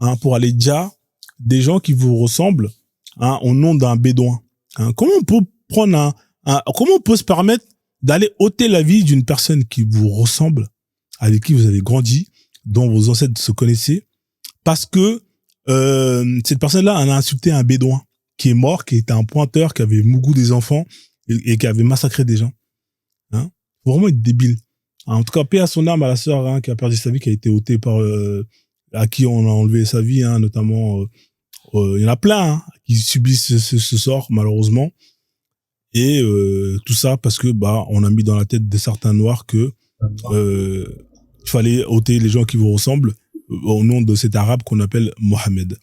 hein, pour aller dire des gens qui vous ressemblent, hein, au nom d'un bédouin. Hein. Comment on peut prendre comment on peut se permettre d'aller ôter la vie d'une personne qui vous ressemble, avec qui vous avez grandi, dont vos ancêtres se connaissaient, parce que cette personne-là en a insulté un bédouin qui est mort, qui était un pointeur, qui avait mougou des enfants et qui avait massacré des gens. Hein, faut vraiment être débile. En tout cas, paix à son âme, à la sœur, hein, qui a perdu sa vie, qui a été ôtée par à qui on a enlevé sa vie, hein, notamment. Il y en a plein, hein, qui subissent ce sort, malheureusement. Et tout ça parce que on a mis dans la tête de certains noirs que il fallait ôter les gens qui vous ressemblent au nom de cet arabe qu'on appelle Mohamed.